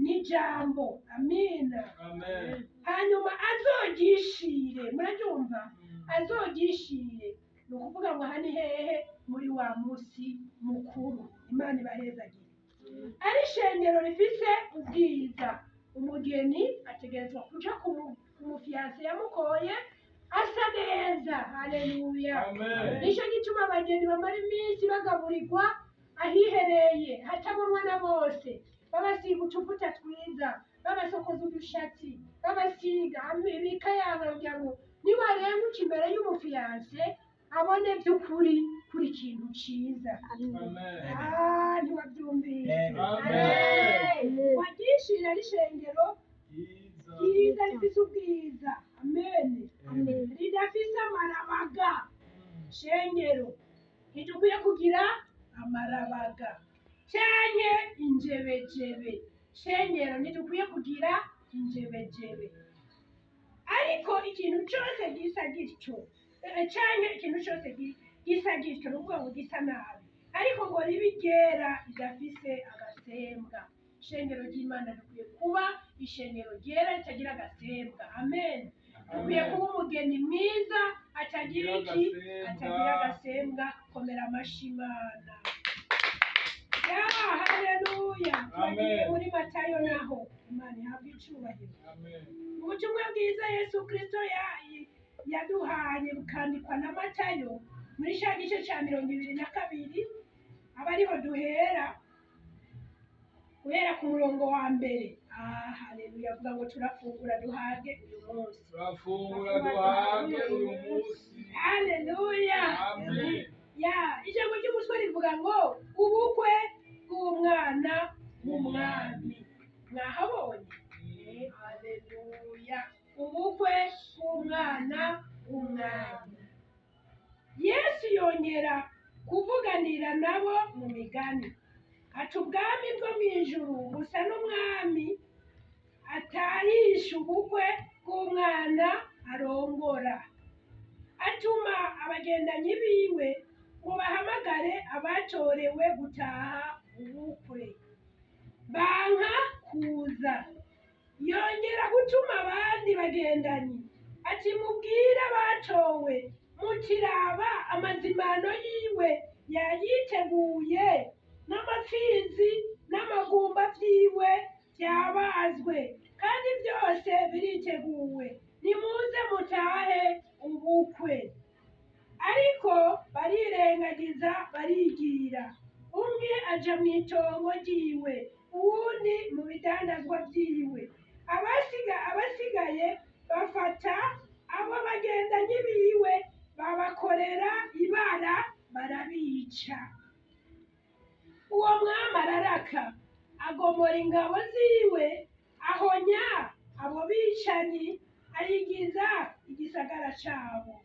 n'ijambo. Amina. Amen. hanyuma azogishire. Murabyumva? Azogishire ni ukuvuga ngo aha ni hehe muri wa munsi mukuru. Imana ibahezagire. ari ishengero rifise ubwiza, umugeni ategerezwa kuja ku mufiyanse yamukoye asa neza. Haleluya. Amen. Nico gituma abageni bamara iminsi bagaburirwa ahihereye hatabonwa na bose, babasiga utuvuta twiza, babasokoza udushatsi, babasiga ibikayanga kugira ngo nibarenguka imbere y'umufiyanse abone by'ukuri kuri ikintu ciza. Amen. Ntiwabyumvise? Amen. wagishira rishengero ryiza rifise ubwiza. Amen. ridafise amarabaga. Shengero ntidukwiye kugira amarabaga canke injebejebe. Shengero ntidukwiye kugira injebejebe. ariko ikintu cyose gisa gityo canke ikintu cyose gisa gityo ni ukuvuga ngo gisa nabi, ariko ngo ribe ryera ridafise agasembwa. Ishengero ry'Imana rikwiye kuba ishengero ryera ritagira agasembwa. Amen. Rikwiye kuba umugeni mwiza atagira iki? Atagira agasembwa. Komera amashi Imana. Haleluya. Twagiye muri Matayo naho. Imana ihabwe icyubahiro. Amen. Ubutumwa bwiza Yesu Kristo yaduhaye bukandikwa na Matayo muri cya gice cya 22 aba ariho duhera guhera ku murongo wa mbere. Haleluya. Avuga ngo turafungura duhage uyu munsi. Turafungura duhage uyu munsi. Haleluya. Amen. Ijambo ry'umutwe rivuga ngo ubukwe bw'umwana w'umwami. Mwahabonye? Haleluya. Ubukwe bw'umwana w'umwami. Yesu yongera kuvuganira nabo mu migani ati ubwami bwo mu ijuru busa n'umwami atarisha ubukwe bw'umwana arongora, atuma abagendanyi biwe ngo bahamagare abatorewe gutaha ubukwe, banka kuza. Yongera gutuma abandi bagendanyi ati mubwire abatowe mutiraba amazimano yiwe yayiteguye, n'amapfizi n'amagumba vyiwe byabazwe, kandi byose biriteguwe, nimuze mutahe ubukwe. Ariko barirengagiza barigira, umwe aja mw'itongo ryiwe, uwundi mu bidandazwa vyiwe. Abasigaye bafata abo bagendanyi biwe babakorera ibara barabica. Uwo mwami araraka agomora ingabo ziwe, ahonya abo bicanyi, ayigiza igisagara cabo.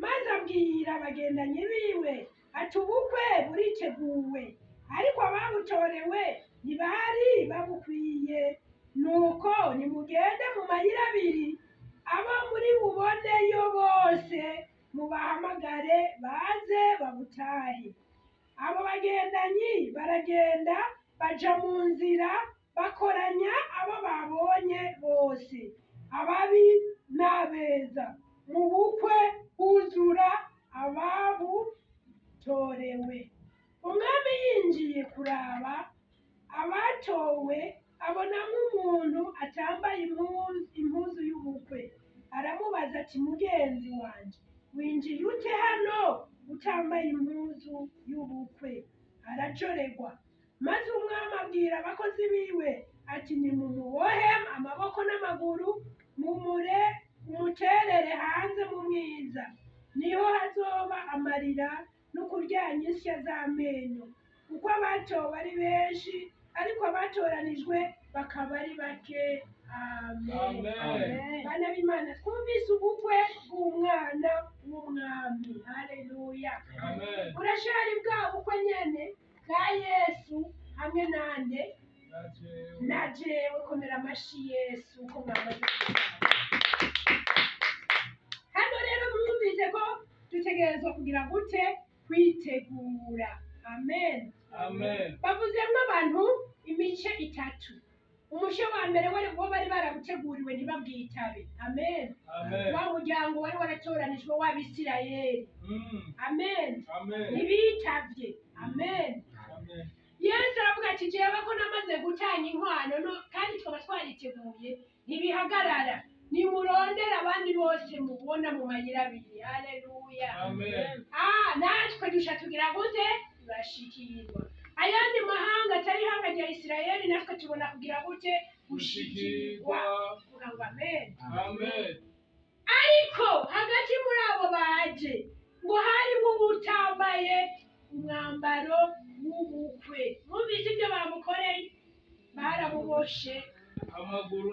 Maze abwira abagendanyi biwe ati ubukwe buriteguwe, ariko ababutorewe ntibari babukwiye. Nuko nimugende mu mayira abiri, abo muri buboneyo bose mubahamagare baze babutahe. Abo bagendanyi baragenda baja mu nzira bakoranya abo babonye bose, ababi n'abeza mu bukwe huzura ababutorewe. Umwami yinjiye kuraba abatowe abonamo umuntu atambaye impuzu y'ubukwe, aramubaza ati mugenzi wanje winjiye ute hano utambaye impuzu y'ubukwe? Aracoregwa. Maze umwami abwira abakozi biwe ati nimumubohe amaboko n'amaguru mumuterere hanze mu mwiza, niho hazoba amarira no kuryanya insya z'amenyo, kuko abatowe ari benshi ariko abatoranijwe bakaba ari bake. Amen. Bana b'Imana, twumvise ubukwe bw'umwana w'umwami. Haleluya. Urashari bwa bukwe nyene bwa Yesu hamwe nande na jewe. Komera amashi Yesu ko mwamaze hano. Rero mwumvise ko dutegerezwa kugira gute? Kwitegura. Amen. Bavuzemwo abantu imice itatu. Umuce wa mbere wo bari barabuteguriwe ntibabwitabe. Amen. Wa muryango wari waratoranijwe w'Abisirayeli. Amen. Ntibitavye. Amen. Yesu aravuga ati jewe ko namaze gutanga inkwano kandi twaba twariteguye, ntibihagarara, nimurondera abandi bose mubona mu mayira abiri. Haleluya. Natwe dusha tugira gute? Turashikirwa. Ayandi mahanga atari ihanga rya Isirayeli natwe tubona kugira gute? Gushikirwa. Amen. Ariko hagati muri abo baje ngo harimo utambaye umwambaro w'ubukwe. Mwumvise ibyo bamukoreye? Baramuboshe amaguru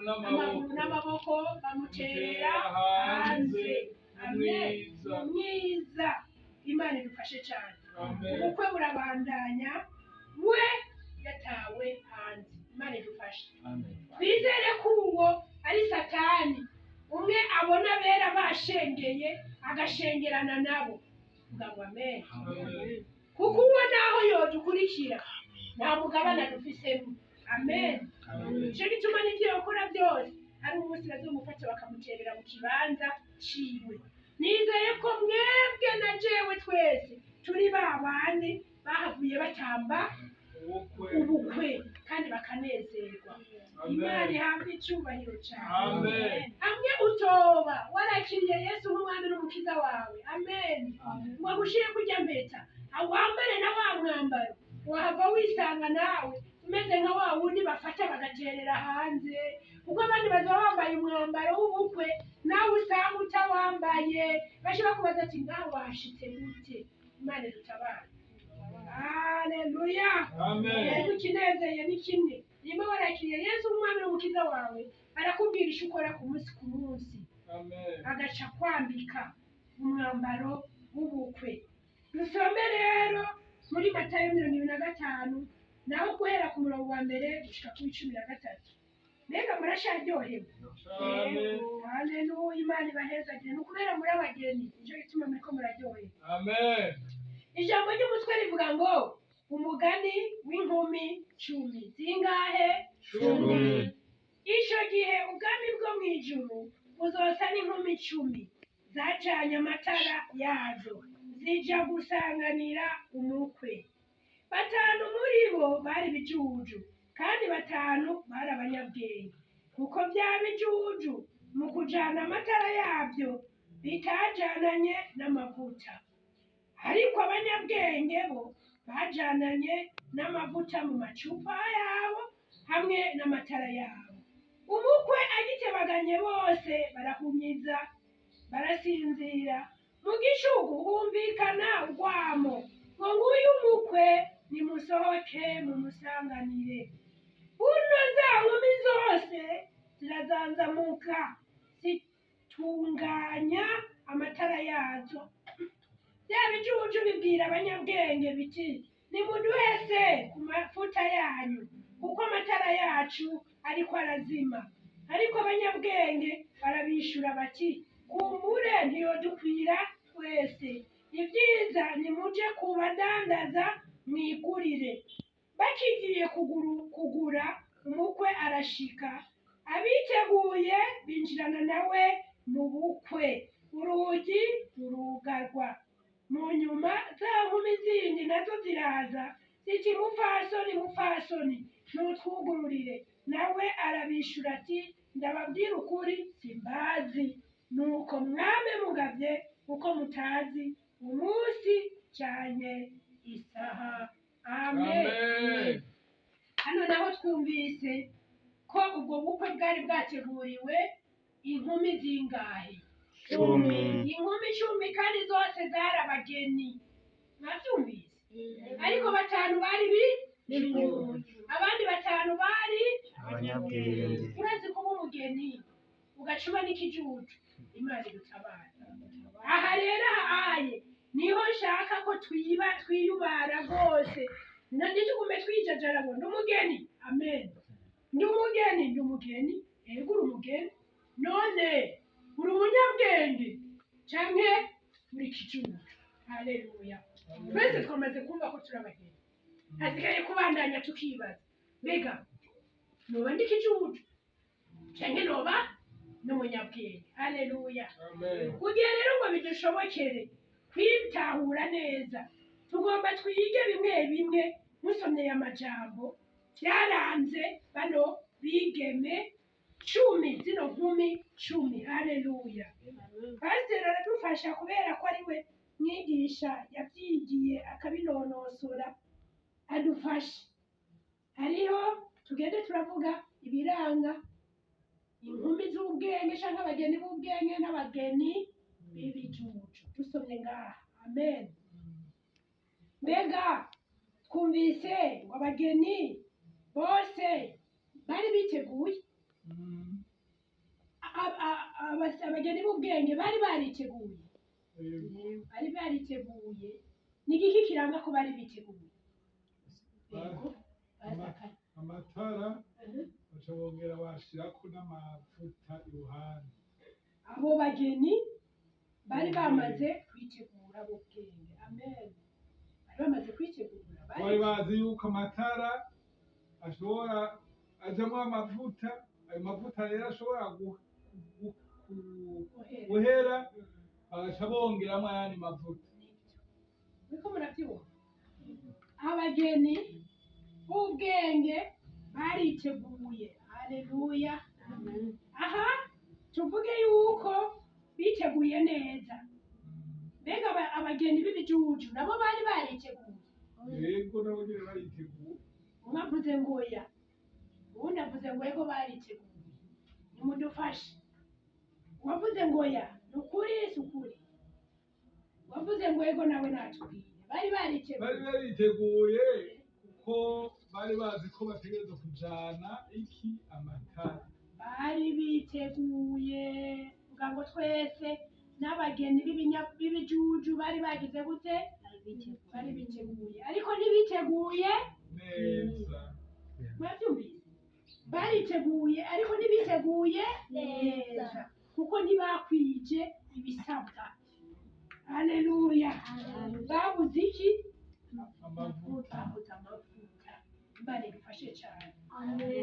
n'amaboko bamuterera hanze. Amen. Mwiza. Imana idufashe cyane. Ubukwe burabandanya, we yatawe hanze. Imana idufashe. Twizere ko uwo ari Satani umwe abona abera bashengeye agashengerana nabo. Amen. Kuko uwo naho yodukurikira nta mugabane dufisemo. Amen. Icyo gituma n'ibyo yakora byose ari umunsi bazomufata bakamuterera mu kibanza ciwe. Nizeye ko mwebwe na jewe twese turi babandi bahavuye batamba ubukwe kandi bakanezerwa. Imana ihabwe icyubahiro cyane. Hamwe utoba warakiriye Yesu nk'umwami n'umukiza wawe. Amen. Ngo agushire kurya mpeta awambare na wa mwambaro, wahava wisanga nawe umeze nka wa wundi bafata bagaterera hanze, kuko abandi bazaba bambaye umwambaro w'ubukwe nawe usanga utawambaye. Bashobora kubaza ati ngaho wahashitse gute? Imana dutabare. Haleluya. Yesu kinezeye ni kimwe. Niba warakiriye Yesu umwami n'umukiza wawe, arakubwira icyo ukora ku munsi ku munsi. Agaca kwambika umwambaro w'ubukwe. Dusome rero muri Matayo 25 naho guhera ku murongo wa mbere gushika ku 13. Mbega murasharyohewe? Haleluya. Imana ibahezagire. Ni ukubera muri abageni nicyo gituma muriko muraryohewe. Amen. Ijambo ry'umutwe rivuga ngo umugani w'inkumi 10. Zingahe? 10. Ico gihe ubwami bwo mw'ijuru buzosa n'inkumi 10 zacanye amatara yazo zija gusanganira umukwe. 5 muri bo bari bijuju kandi 5 bari abanyabwenge, kuko bya bijuju mu kujana amatara yabyo bitajananye n'amavuta, ariko abanyabwenge bo bajananye n'amavuta mu macupa yabo hamwe n'amatara yabo. Umukwe agitebaganye bose barahunyiza barasinzira. Mu gishugu humvikana urwamo ngo nguyu umukwe nimusohoke mumusanganire. Buno za nkumi zose zirazanzamuka zitunganya amatara yazo. Bya bijuju bibwira abanyabwenge biti nimuduhese ku mafuta yanyu, kuko amatara yacu ariko arazima. Ariko abanyabwenge barabishura bati kumbure ntiyodukwira twese. Ibyiza nimuje kubadandaza mwigurire. Bakigiye kugura umukwe arashika abiteguye binjirana nawe mu bukwe, urugi rurugarwa. Mu nyuma za nkumi zindi nazo ziraza ziti, mupfasoni mupfasoni, nutwugururire. Nawe arabishura ati, ndababwira ukuri, simbazi. Nuko mwame mugavye kuko mutazi umunsi canke isaha. Amen. Hano naho twumvise ko ubwo bukwe bwari bwateguriwe inkumi zingahe? 10. Inkumi 10 kandi zose zari abageni. Mwavyumvise? Ariko 5 bari abandi 5 bari Abanyabwenge. urazi kuba umugeni ugacuma n'ikijuju, Imana idutabara. Aha rero ahaye niho nshaka ko twiyubara rwose, ntitugume twijajara ngo ndi umugeni. Amen. Ndi umugeni, yego uri umugeni. None uri umunyabwenge canke uri kijuju? Haleluya. Twese twamaze kumva ko turi abageni, hasigaye kubandanya tukibaza, mbega noba ndi kijuju canke noba n'umunyabwenge? Haleluya. Kugira rero ngo bidushobokere kwitahura neza, tugomba twige bimwe bimwe musomye amajambo byaranze bano bigeme 10, zino nkumi 10. Haleluya. Pasiteri aradufasha kubera ko ari we mwigisha yabyigiye akabinonosora, adufashe. Hariho tugende turavuga ibiranga inkumi z'ubwenge canke abageni b'ubwenge n'abageni b'ibijuju, dusomye ngaha. Amen. Mbega twumvise ngo abageni bose bari biteguye, abageni b'ubwenge bari bariteguye. Bari bariteguye. Ni igiki kiranga ko bari biteguye? Amatara baca bongera bashirako n'amavuta iruhande. Abo bageni bari bamaze kwitegura ubwenge. Amen. Bari bamaze kwitegura. Bari bazi yuko amatara ashobora ajamwo amavuta, ayo mavuta rero ashobora guhera, bagaca bongeramwo ayandi mavuta. Niko muravyumva? Abageni b'ubwenge bariteguye. Haleluya. Aha tuvuge yuko biteguye neza. Mbega abageni b'ibijuju nabo bari bariteguye? Yego nabo nyene bariteguye. Umwe avuze ngo oya, uwundi avuze ngo yego bariteguye. Nimudufashe. Uwavuze ngo oya ni ukuri si ukuri? Wavuze ngo yego nawe natubwire. Bari bariteguye. Bari bariteguye kuko bari bazi ko bategerezwa kujana amatara. Bari biteguye. Vuga ngo twese n'abageni b'ibijuju bari bagize gute? Bari biteguye. Ariko ntibiteguye neza. Mwavyumvise? Bariteguye ariko ntibiteguye neza kuko ntibakwije ibisabwa. Haleluya. Babuze iki? Amavuta. Babuze amavuta. Imana idufashe cyane.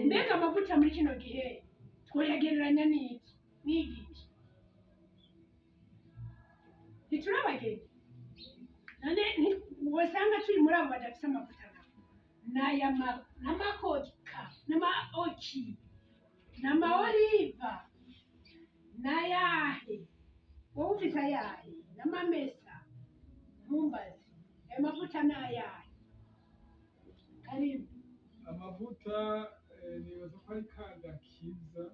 Mbega amavuta muri kino gihe twoyagereranya n'iki? Mwigisha. Ntiturabageni. None wasanga turi muri abo badafite amavuta n'amakoka n'amaoki n'amaoliva n'ayahe, wowe ufite ayahe? N'amamesa. Mumbazi ayo mavuta n'ayahe? Karibu. Amavuta nibaza ko ari kagakiza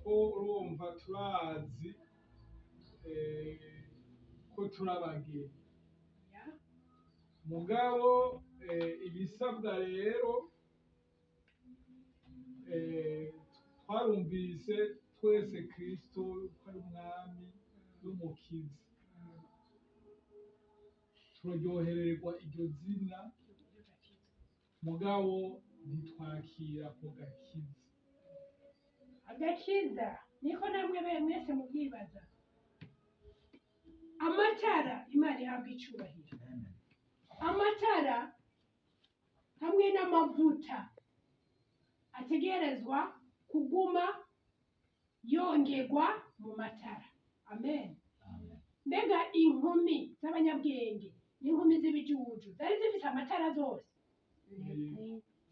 ko urumva turazi ko turabageni. Mugabo ibisabwa rero twarumvise twese Kristo ko ari umwami n'umukiza, turaryohererwa iryo zina, mugabo ntitwakira ku gakiza. Agakiza niko namwe mwese mubyibaza. Amatara, Imana ihabwa icubahiro. Amatara hamwe n'amavuta ategerezwa kuguma yongerwa mu matara. Amen. Mbega inkumi z'abanyabwenge n'inkumi z'ibijuju zari zifite amatara zose,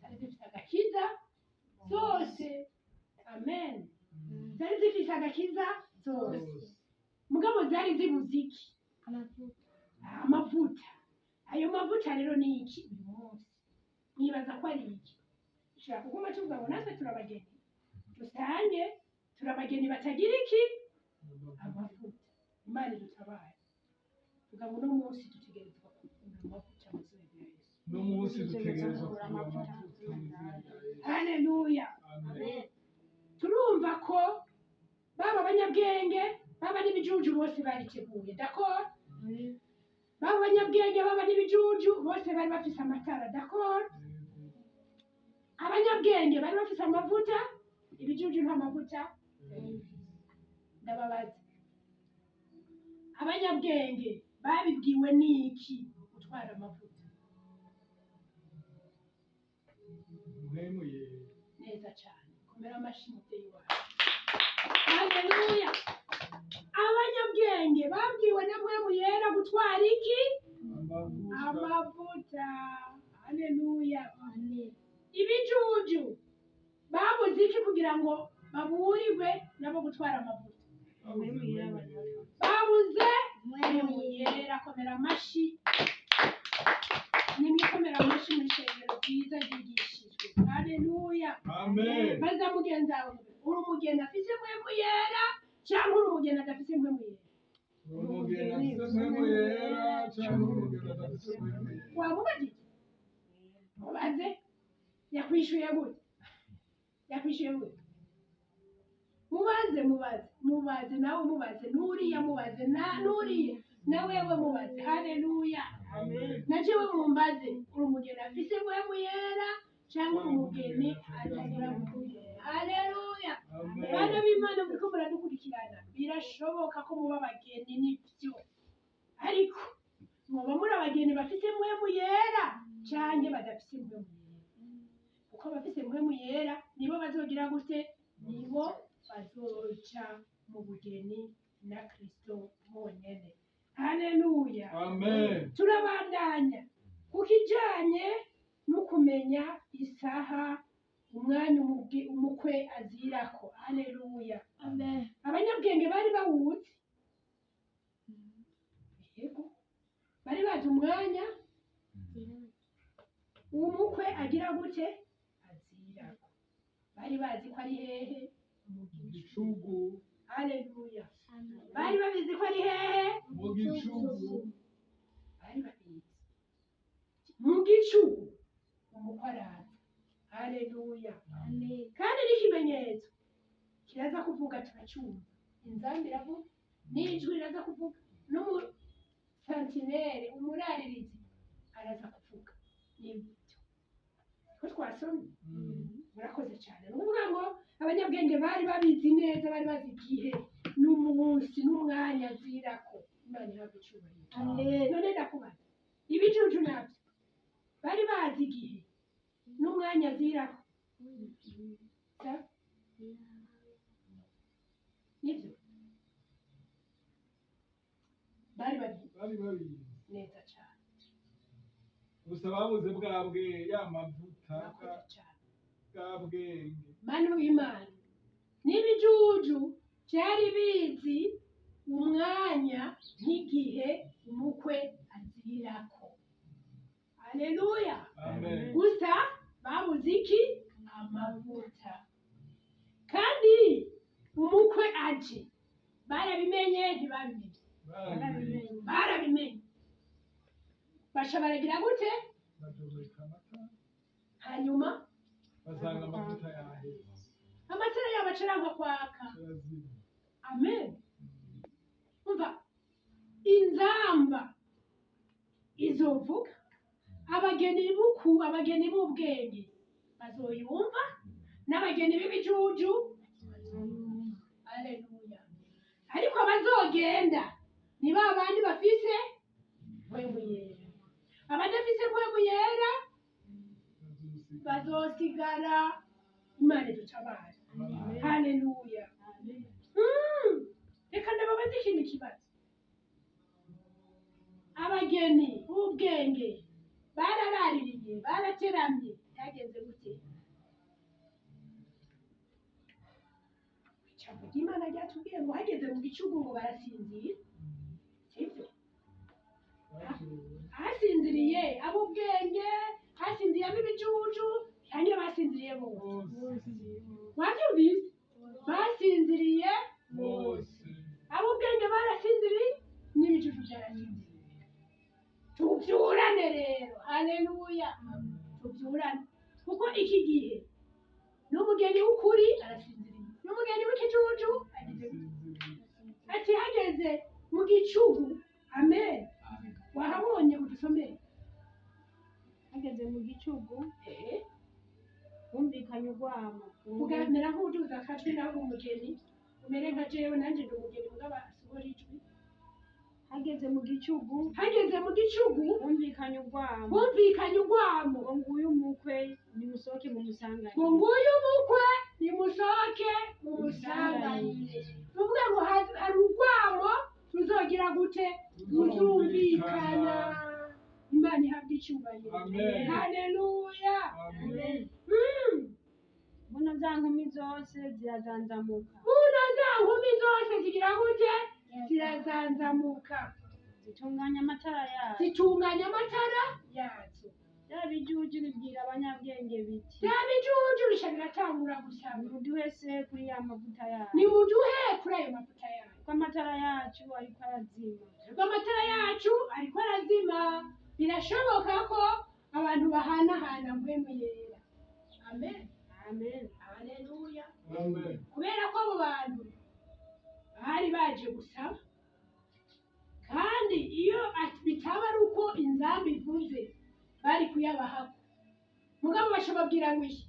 zari zifite agakiza zose. Amen. Zari zifite agakiza zose, mugabo zari zibuze iki? Amavuta. Ayo mavuta rero ni iki uyu munsi? Nibaza ko ari iki? Ushobora kuguma tuvuga ngo natwe turabageni dusange, turabageni batagira iki? Amavuta. Imana idutabaye. Tuvuga ngo uno munsi dutegerezwa kugura amavuta mu izina rya Yesu. no munsi dutegerezwa kugura amavuta mu izina rya Yesu. Haleluya. Amen. Turumva ko baba abanyabwenge baba n'ibijuju bose bariteguye. D'accord? Baba abanyabwenge baba n'ibijuju bose bari bafise amatara. D'accord? Abanyabwenge bari bafise amavuta, ibijuju nta mavuta. Ndababaza, abanyabwenge babibwiwe n'iki gutwara amavuta? Mwemuye. Neza cyane, komera amashyi mubyeyi wacu. Haleluya. Abanyabwenge babwiwe na mpwemu yera gutwara iki? Amavuta. Haleluya. Ibijuju babuze iki kugira ngo baburirwe nabo gutwara amavuta? Babuze mpwemu yera. Komera amashyi, nimwikomera amashyi mu ishengero ryiza ryigishijwe. Haleluya. Amen. Maze mugenzi wawe, uri umugeni afise mpwemu yera cyangwa uri umugeni adafise mpwemu yera? Umugeni afise mpwemu yera cyangwa umugeni adafise mpwemu yera? Wamubajije? Mubaze. Yakwishuye gute? Yakwishuye gute? Mubaze nawe mubaze, nuriya mubaze, nuriya na wewe mubaze. Haleluya. Na jewe mumbaze, uri umugeni afise mpwemu yera cyangwa umugeni atagira mpwemu yera? Haleluya. Bana b'Imana muriko muradukurikirana, birashoboka ko muba abageni nibyo, ariko muba muri abageni bafise mpwemu yera canke badafise mpwemu yera. Kuko abafise mpwemu yera nibo bazogira gute? Nibo bazoca mu bugeni na Kristo bonyene. Haleluya. Amen. Turabandanya ku kijanye no kumenya isaha umwanya umukwe azirako. Haleluya. Amen. Abanyabwenge bari bawuzi. Yego. Bari bazi umwanya umukwe agira gute? Azirako. Bari bazi ko ari hehe? Mu gicugu. Haleluya. Bari babizi ko ari hehe? Mu gicugu. Bari babizi. Mu gicugu umukwe araza. Haleluya. Amen. Kandi n'ikimenyetso kiraza kuvuga turacyumva. Inzambi iravuga, n'ijwi riraza kuvuga, n'umusantinere umuraririzi araza kuvuga. Nibyo ko twasomye. Murakoze cyane. Ni ukuvuga ngo abanyabwenge bari babizi neza, bari bazi igihe n'umunsi n'umwanya azirako. Imana ihabwe icyubahiro. Amen. None ndakubaza, ibijuju nabyo bari bazi igihe n'umwanya azirako? Nibyo bari babizi neza cyane. Gusa babuze bwabwe ya mavuta Murakoze cyane. bwa bwenge. Manu w'Imana n'ibijuju byari bizi umwanya n'igihe umukwe azirako. Haleluya. Amen. Gusa babuze iki? Amavuta. Kandi umukwe aje barabimenye ntibabimenye? Barabimenye. Basha baragira gute? Badumika amata Hanyuma basanga amavuta yaheze. amatara yabo acaranga kwaka. Yarazimye. Amen. Umva, inzamba izovuga, abageni b'ubwenge bazoyumva, n'abageni b'ibijuju bazoyumva. Haleluya. Ariko abazogenda ni ba bandi bafise mpwemu yera. Abadafise mpwemu yera bazosigara imana idutabare haleluya reka ndababaze ikindi kibazo abageni b'ubwenge bararaririye barateramye byagenze gute ijambo ry'imana ryatubwiye ngo hageze mu gicugu ngo barasinzira sibyo hasinziriye ab'ubwenge hasinziriye ab'ibicucu cyangwa basinziriye bose wabyumvise basinziriye bose ab'ubwenge barasinziriye n'ibicucu byarasinziriye tubyurane rero haleluya tubyurane kuko iki gihe n'umugeni w'ukuri arasinziriye n'umugeni w'ikicucu ati hageze mu gicugu amen wahabonye udusomere hageze mu gicugu bumvikanye urwamo ugamera nk'uduza akajwi naho umugeni umere nka jewe nanjye ndi umugeni mugaba asohora ijwi hageze mu gicugu bumvikanye urwamo ngo nguyu umukwe nimusohoke mumusanganire ngo nguyu umukwe nimusohoke mumusanganire tuvuga ngo hari urwamo tuzogira gute tuzumvikana imana ihabwa icyubahiro Amen. haleluya Amen. buno za nkumi zose zirazanzamuka buno za nkumi zose zigira gute zirazanzamuka zitunganya amatara yazo zitunganya amatara yazo bya bijuju bibwira abanyabwenge biti bya bijuju bisha biratangura gusaba nimuduhe se kuri ya mavuta yacu nimuduhe kuri ayo mavuta yacu kuko amatara yacu ariko arazima ubwo amatara yacu ariko arazima birashoboka ko abantu bahanahana mpwemu yera amen amen haleluya Amen. kubera ko abo bantu bari baje gusaba kandi iyo bitaba ari uko inzamba ivuze bari kuyabahaho mugabo bashobabwira ngo iki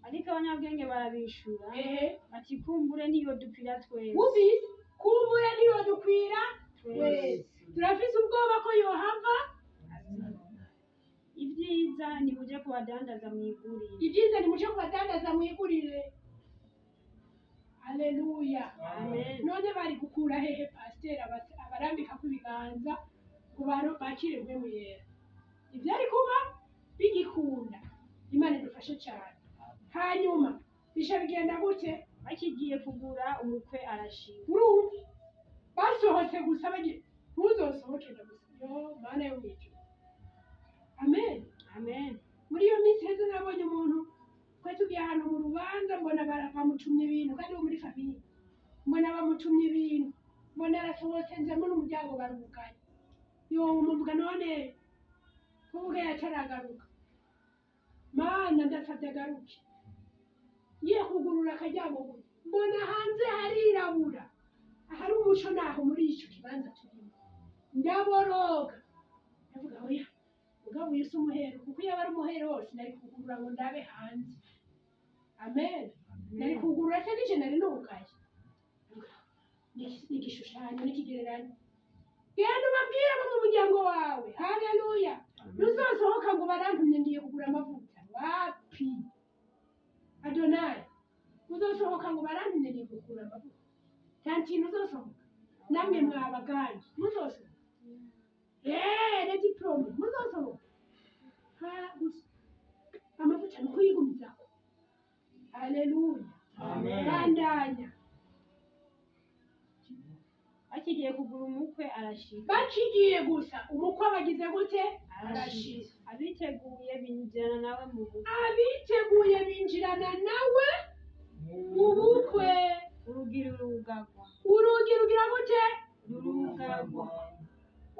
ariko abanyabwenge barabishura ehe ati kumbure niyo dupfira twese wumvise kumbure niyo dukwira twese twese turafise ubwoba ko yohava ibyiza nimujye kubadandaza mwigurire ibyiza nimuce kubadandaza mwigurire haleluya amen none bari gukura hehe pasiteri abarambika kw'ibiganza ngo bakire mpwemu yera ibyari kuba bigikunda imana idufashe cyane hanyuma bisha bigenda gute bakigiye kugura umukwe arashima urumva basohotse gusa bagiye ntuzosohoke gusa yo mana yo mwijuru amen amen muri iyo minsi heza nabonye umuntu twari tugiye ahantu mu rubanza mbona bamutumye ibintu kandi bo muri famiye mbona bamutumye ibintu mbona arasohotse nzamo n'umuryango barugaye yo muvuga none kuvuga yataragaruka mana ndasabye agaruke ngiye kugurura akajyango gutya mbona hanze harirabura ahari umuco naho muri icyo kibanza turimo ndaboroga ndavuga oya mugabo uyu si umuhero kuko iyo aba ari umuhero wose nari kugurura ngo ndabe hanze amen nari kugurura se n'ije nari nugaye n'igishushanyo n'ikigereranyo genda ubabwire abo mu muryango wawe haleluya ntuzosohoka ngo barantumye ngiye kugura amavuta wapi adonayi uzosohoka ngo barantumye ngiye kugura amavuta tantine uzosohoka namwe mwabaganje muzosohoka na diplome muzosohoka gusa amavuta ni kuyigumizaho haleluya Amen. bandanya bakigiye kugura umukwe arashima bakigiye gusa umukwe abagize gute arashira abiteguye binjirana nawe mu bukwe abiteguye binjirana nawe mu bukwe urugi rurugagwa urugi rugira gute rurugagwa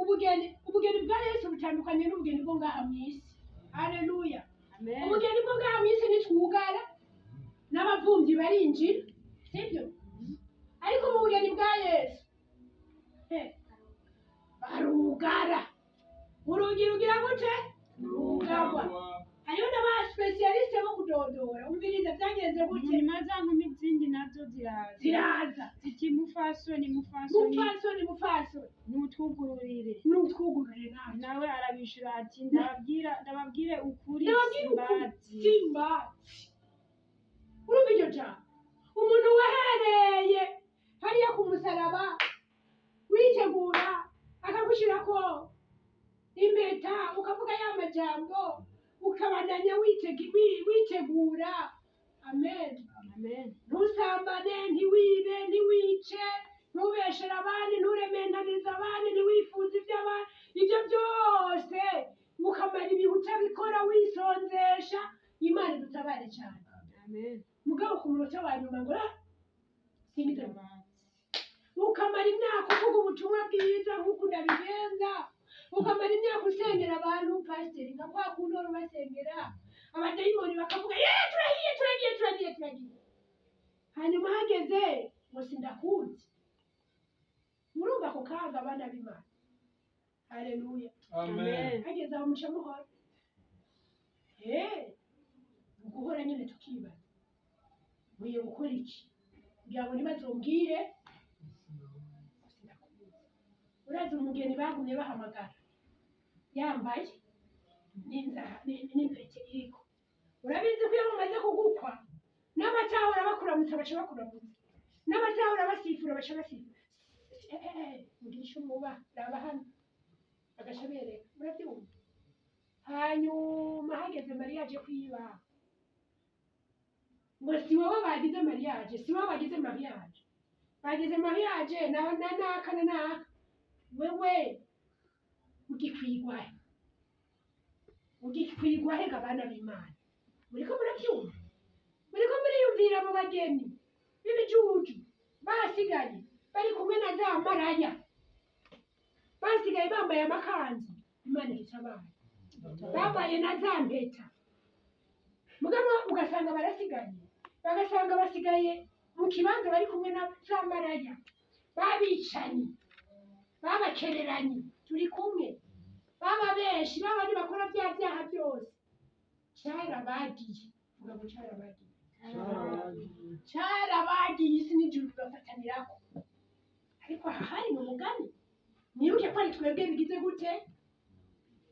ubugeni bwa yesu butandukanye n'ubugeni bwo ngaha mu isi haleluya amen ubugeni bwo ngaha mu isi nitwugara n'abavumvyi barinjira sibyo ariko mu bugeni bwa yesu barugara urugi rugira gute rugagwa hariho n'abasipesiyalisite bo kudodora umviriza byagenze gute nyuma za nkumi zindi nazo ziraza ziti mufasoni mufasoni mupfasoni nutwugururire n'utwugurure nawe arabishura ati ndababwire ukuri ndababwira ukuri simbazi simbazi urumva iryo jambo umuntu wahereye hariya ku musaraba witegura akagushyirako impeta ukavuga ya majambo ukabandanya witegura amen ntusambane ntiwibe ntiwice ntubeshere abandi nturementanize abandi ntiwifuze iby'abandi ibyo byose ukamara ibihe utabikora wisonzesha imana idutabare cyane mugabo ku munota wa nyuma ngo singize ukamara imyaka uvuga ubutumwa bwiza nk'uko ndabigenza ukamara imyaka usengera abantu pasiteri nka kwa kundi wari ubasengera abadayimoni bakavuga turagiye hanyuma hageze ngo sindakunze murumva ako kaga abana b'imana haleluya hageze aho muca muhora guhora nyine tukibaza nkwiye gukora iki kugira ngo ntibazombwire urazi umugeni bagumye bahamagara yambaye n'impeke iriko urabizi ko iyo mumaze kugukwa n'abatahora bakuramutsa baca bakuramutsa n'abatahora basifura baca basifura mugisha umuba raba hano bagaca bereka murabyumva hanyuma hageze mariyaje kwibaha ngo si wowe bagize mariyaje si wowe bagize mariyaje bagize mariyaje na naka na naka wewe ugikwigwahe gabana b'imana muriko murabyumva muriko muriyumvira mu bageni b'ibijuju basigaye bari kumwe na za maraya basigaye bambaye amakanzu imana igitabara bambaye na za mpeta mugabo ugasanga barasigaye bagasanga basigaye mu kibanza bari kumwe na za maraya babicanye babakereranye turi kumwe baba benshi babandi bakora bya byaha byose cyarabagiye vuga ngo cyarabagiye isi n'ijuru bigafatanirako ariko aha hari mu mugani nibuke ko ari twebwe bigize gute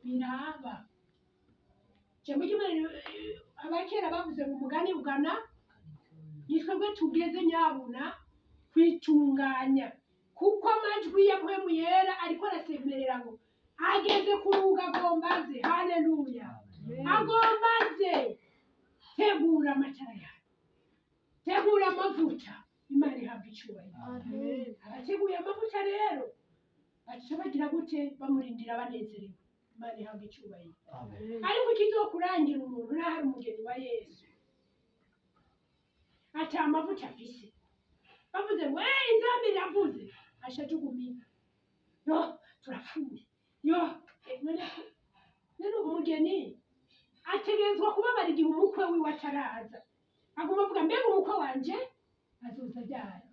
biraba jambo ry'imana abakera bavuze mu mugani ugana ni twebwe tugeze nyabuna kwitunganya kuko amajwi ya mpwemu yera ariko arasemerera ngo ageze ku ruga agombaze haleluya agombaze tegura amatara yawe tegura amavuta imana ihabwa icyubahiro abateguye amavuta rero baca bagira gute bamurindira banezerewe imana ihabwa icyubahiro ariko ikizokurangira umuntu n'ahari umugeni wa yesu ata amavuta afise bavuze ngo inzambi iravuze ashajugumira yo turapfuye yo none umugeni ategerezwa kubabara igihe umukwe wiwe ataraza aguma avuga mbega umukwe wanje azoza ryari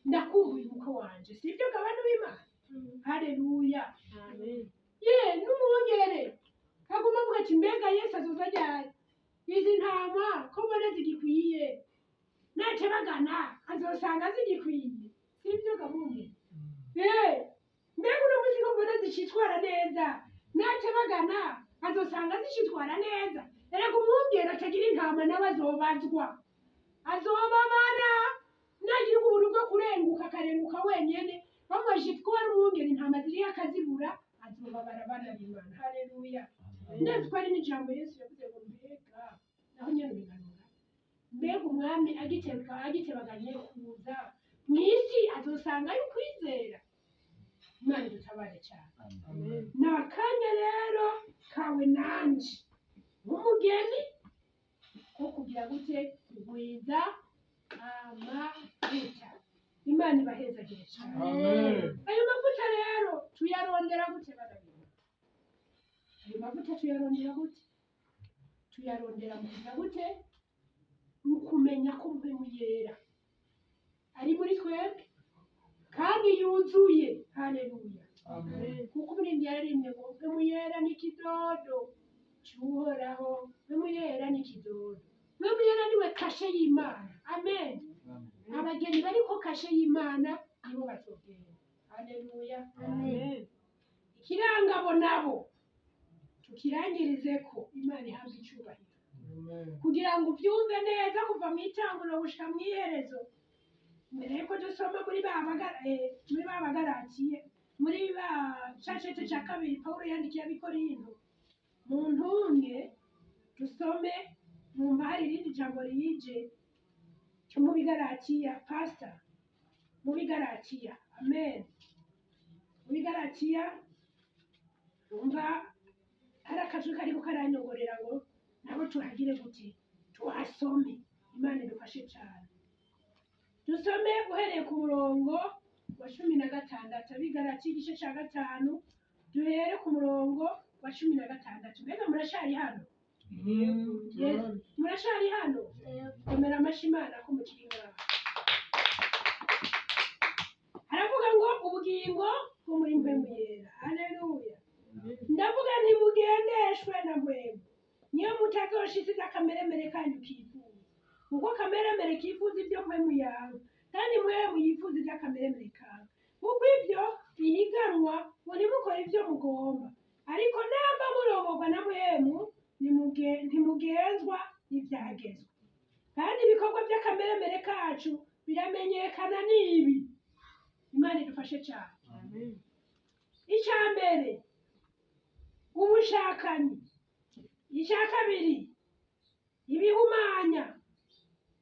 ndakumbuye umukwe wanje sibyo gabana b'imana haleluya ye n'umwongere aguma avuga ati mbega yesu azoza ryari izi ntama ko mbona zigikwiye nace bagana azosanga zigikwiye sibyo gabunge mbega uno munsi ko mbona zicitwara neza nace bagana azosanga zicitwara neza erega umwungere atagira intama nawe azobazwa azobabara nagira ubuntu bwo kurenguka akarenguka wenyene bamubajije ko ari umwungere intama ziriyo akazibura azobabara abana b'imana haleluya ndetse ko ari n'ijambo yesu yavuze ngo mbega naho nyene biganura mbega umwami agitebaganye kuza mu isi azosangayo ukwizera imana idutabare cyane ni akanya rero kawe nanje nk'umugeni ko kugira gute kugwiza amavuta imana ibahezagire cyane ayo mavuta rero tuyarondera gute barabira ayo mavuta tuyarondera gute tuyarondera mu kugira gute mu kumenya ko mpemu yera ari muri twebwe kandi yuzuye haleluya kuko umuririmbyi yararimbye ngo mpemu yera n'ikidodo cyuhoraho mpemu yera n'ikidodo mpemu yera niwe kashe y'imana amen abageni bariko kashe y'imana nibo bazogenda haleluya ikirangabo nabo tukirangirize ko imana ihabwa icyubahiro kugira ngo ubyumve neza kuva mu itanguriro gushika mu iherezo. Mbere yuko dusoma muri ba bagaratiye, muri ba cacete ca kabiri Pawulo yandikiye ab'Ikorinto, mu ntunge dusome mwumva hari irindi jambo riyije cyo mu bigaratiya, pastor, mu bigaratiya, amen. Mu bigaratiya umva hari akajwi kariko karanyongorera ngo nabo tuhagire gute, tuhasome. Imana idufashe cyane. Dusome uhereye ku murongo wa 16, abigaratiya igice ca 5, duhere ku murongo wa 16. Mbega murashari hano? Yes, murashari hano? Komera amashi Imana ko mukiri ngaho. Haravuga ngo ubugingo bwo muri mpwemu yera. Haleluya. Ndavuga ntimugendeshwe na mpwemu, niyo mutazoshitse akameremere kanyu kifuza. Kuko kameremere kifuza ibyo mpwemu yawe, kandi mpwemu yifuza ibyo akameremere kawe. Kuko ibyo bihiganwa ngo ntimukore ibyo mugomba. Ariko namba murongorwa na mpwemu, ntimugenzwa n'ibyagezwe. Kandi ibikorwa by'akameremere kacu biramenyekana n'ibi. Imana idufashe cyane. Icya mbere, ubushakanyi. Icya kabiri, ibihumanya.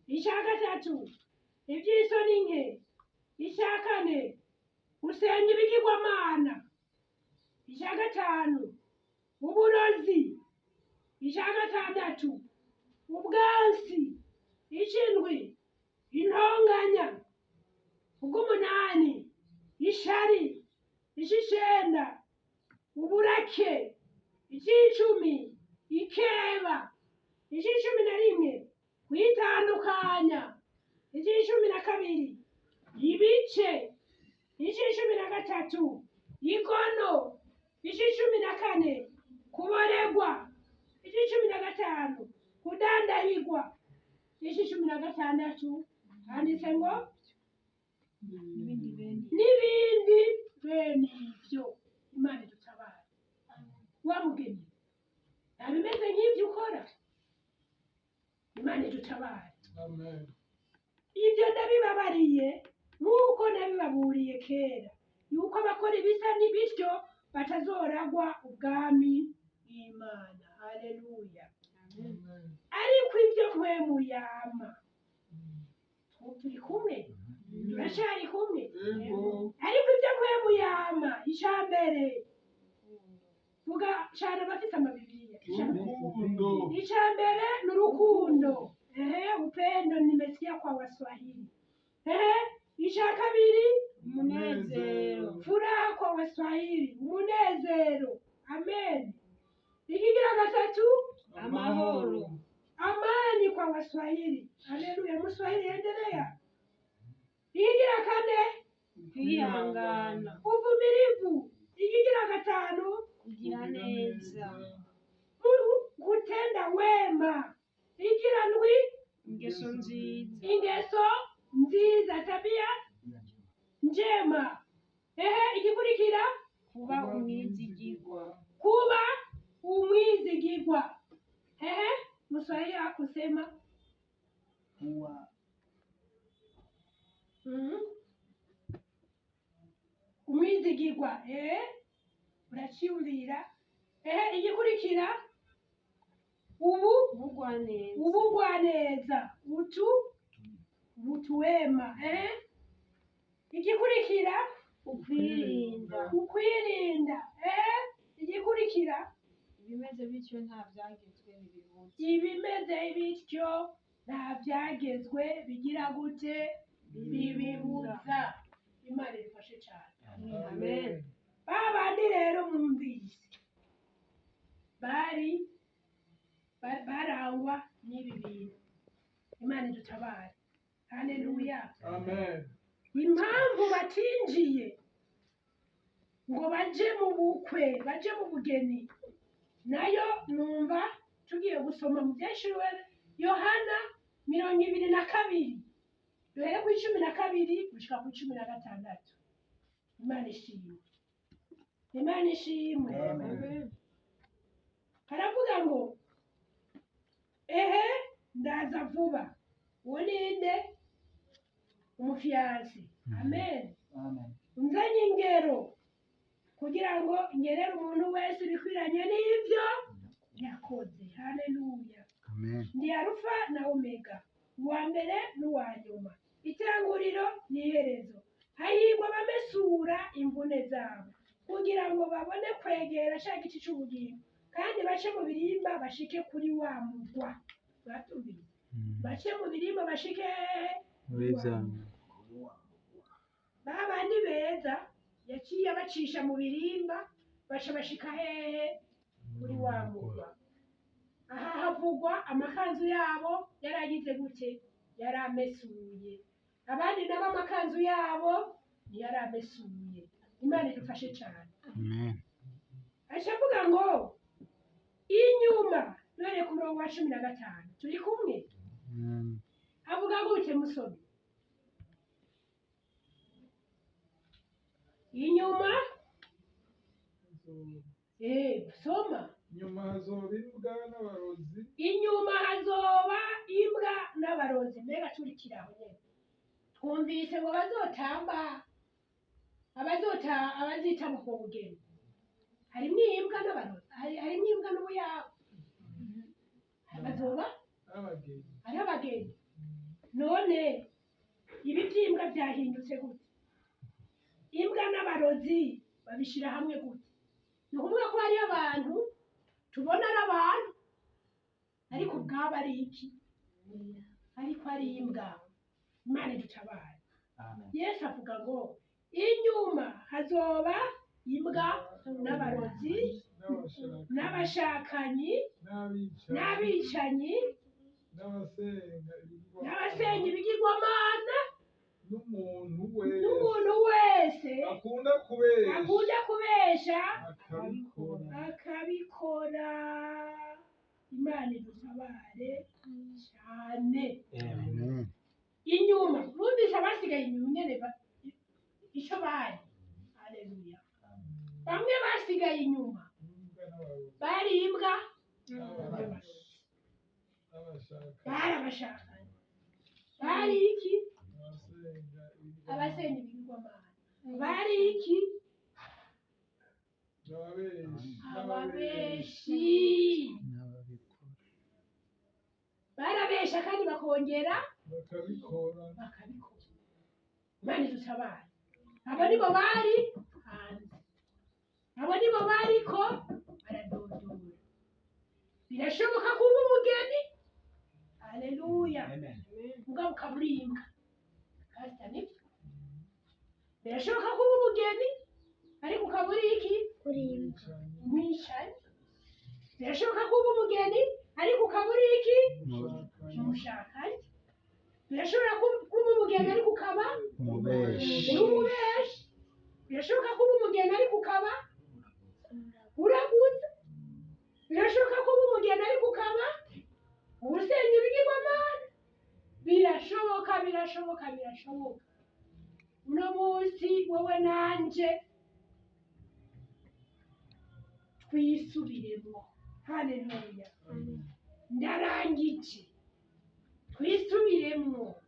Icya gatatu, iby'isoni nke. Icya kane, gusenga ibigirwamana. Icya gatanu, uburozi. Icya gatandatu, ubwansi. Icy'indwi, intonganya. Ubw'umunani, ishari. Icy'icenda, uburake. Icy'icumi, ikeba. Icy'icumi na rimwe, kwitandukanya. Icy'icumi na kabiri, ibice. Icy'icumi na gatatu, igono. Icy'icumi na kane, kuboregwa. Icy'icumi na gatanu, kudandahigwa. Icy'icumi na gatandatu, handitse ngo n'ibindi bene ibyo. Imana idutabare. Wa mugeni, nta bimeze nk'ibyo ukora. Imana idutabare. Ibyo ndabibabariye nk'uko nabibaburiye kera, yuko abakora ibisa n'ibityo batazoragwa ubwami bw'Imana. Haleluya. Ariko ibyo mpwemu yama, turi kumwe, turashari kumwe. Ariko ibyo mpwemu yama, icya mbere, vuga cyane abafite amabibiliya. Icya mbere ni urukundo. Upendo nimesikia kwa Waswahili. Icya kabiri, umunezero. Furaha kwa Waswahili, umunezero. Amen. Ikigira gatatu, Amahoro. amani kwa Waswahili. Haleluya. Mswahili endelea. Ikigira kane, Kwihangana. uvumilivu. Ikigira gatanu, Kugira neza. kutenda wema. Ikigira ndwi, Ingeso nziza. ingeso nziza, tabia njema. Igikurikira, Kuba umwizigirwa. kuba umwizigirwa. Mswahili hakusema umwizigirwa. Uracyumvira? Igikurikira, Ubugwaneza. ubugwaneza. Utuwema. Igikurikira, Ukwirinda. ukwirinda. Igikurikira, Ibimeze bityo nta byagezwe ntibibuza. ibimeze bityo nta byagezwe bigira gute, bibibuza. Imana idufashe cyane. Amen. Ba bandi rero mwumvise barangwa n'ibi bintu. Imana idutabare. Haleluya. Impamvu batinjiye ngo baje mu bukwe, baje mu bugeni, nayo numva tugiye gusoma mu byeshiwe Yohana 22, duhere ku 12 gushika ku 16. Imana ishimwe. Imana ishimwe. Haravuga ngo ehe ndaza vuba. Uwo ninde? Umufiyansi. Amen. Nzanye ingero kugira ngo ngerere umuntu wese ibikwiranye n'ibyo yakoze. Haleluya. Amen. Ndi Alufa na Omega, uwa mbere n'uwa nyuma, itanguriro n'iherezo. Hahirwa abamesura imvune zabo kugira ngo babone kwegera cya giti cy'ubugingo, kandi bace mu birimba bashike kuri wa mugwa. Batubiye bace mu birimba bashike Muri zamu. babandi beza yaciye abacisha mu birimba baca bashika hehe? Kuri wa mugwa. Aha havugwa amakanzu yabo yaragize gute? Yaramesuye. Abandi nabo amakanzu yabo yaramesuye. Imana idufashe cyane. Amen. Acavuga ngo inyuma, none ku murongo wa 15 turi kumwe. Avuga gute musome? Inyuma soma. Nyuma hazoba imbwa n'abarozi. Inyuma hazoba imbwa n'abarozi. Mbega turikiraho nyene twumvise ngo bazotamba abazita mu bugeni. Harimwo imbwa n'abarozi, harimwo imbwa n'ubuyabo. Bazoba ari abageni. None ibi by'imbwa byahindutse gute? Imbwa n'abarozi babishira hamwe gute? Ni ukuvuga ko hariyo abantu tubona ari abantu ariko ubwabo ari iki? Ariko ari imbwa. Imana idutabare. Yesu avuga ngo inyuma hazoba imbwa n'abarozi n'abashakanyi n'abicanyi n'abasenga ibigirwamana n'umuntu wese akunda kubesha akabikora. Imana idutabare cyane. Amen. Inyuma numvise abasigaye inyuma nyene icyo bari. Haleluya. Bamwe basigaye inyuma bari imbwa bari abashakanye, bari iki? Abasenga ibigirwamana, bari iki? Ababeshi. Barabesha kandi bakongera bakabikora. Imana idutabare. Abo nibo bari hanze, abo nibo bariko baradodora. Birashoboka kuba umugeni. Haleluya. Mugabo ukaburimbwa kasita nibyo. Birashoboka kuba umugeni ariko ukabura iki? Umwicanyi. Birashoboka kuba umugeni ariko ukabura iki? Umushakanye. Birashobora kuba umugeni ariko ukaba umubeshi. Birashoboka kuba umugeni ariko ukaba uraguza. Birashoboka kuba umugeni ariko ukaba usenga ibigirwamana. Birashoboka. Uno munsi wowe nanje twisubiremo. Haleluya. Ndarangije. Twisubiremo.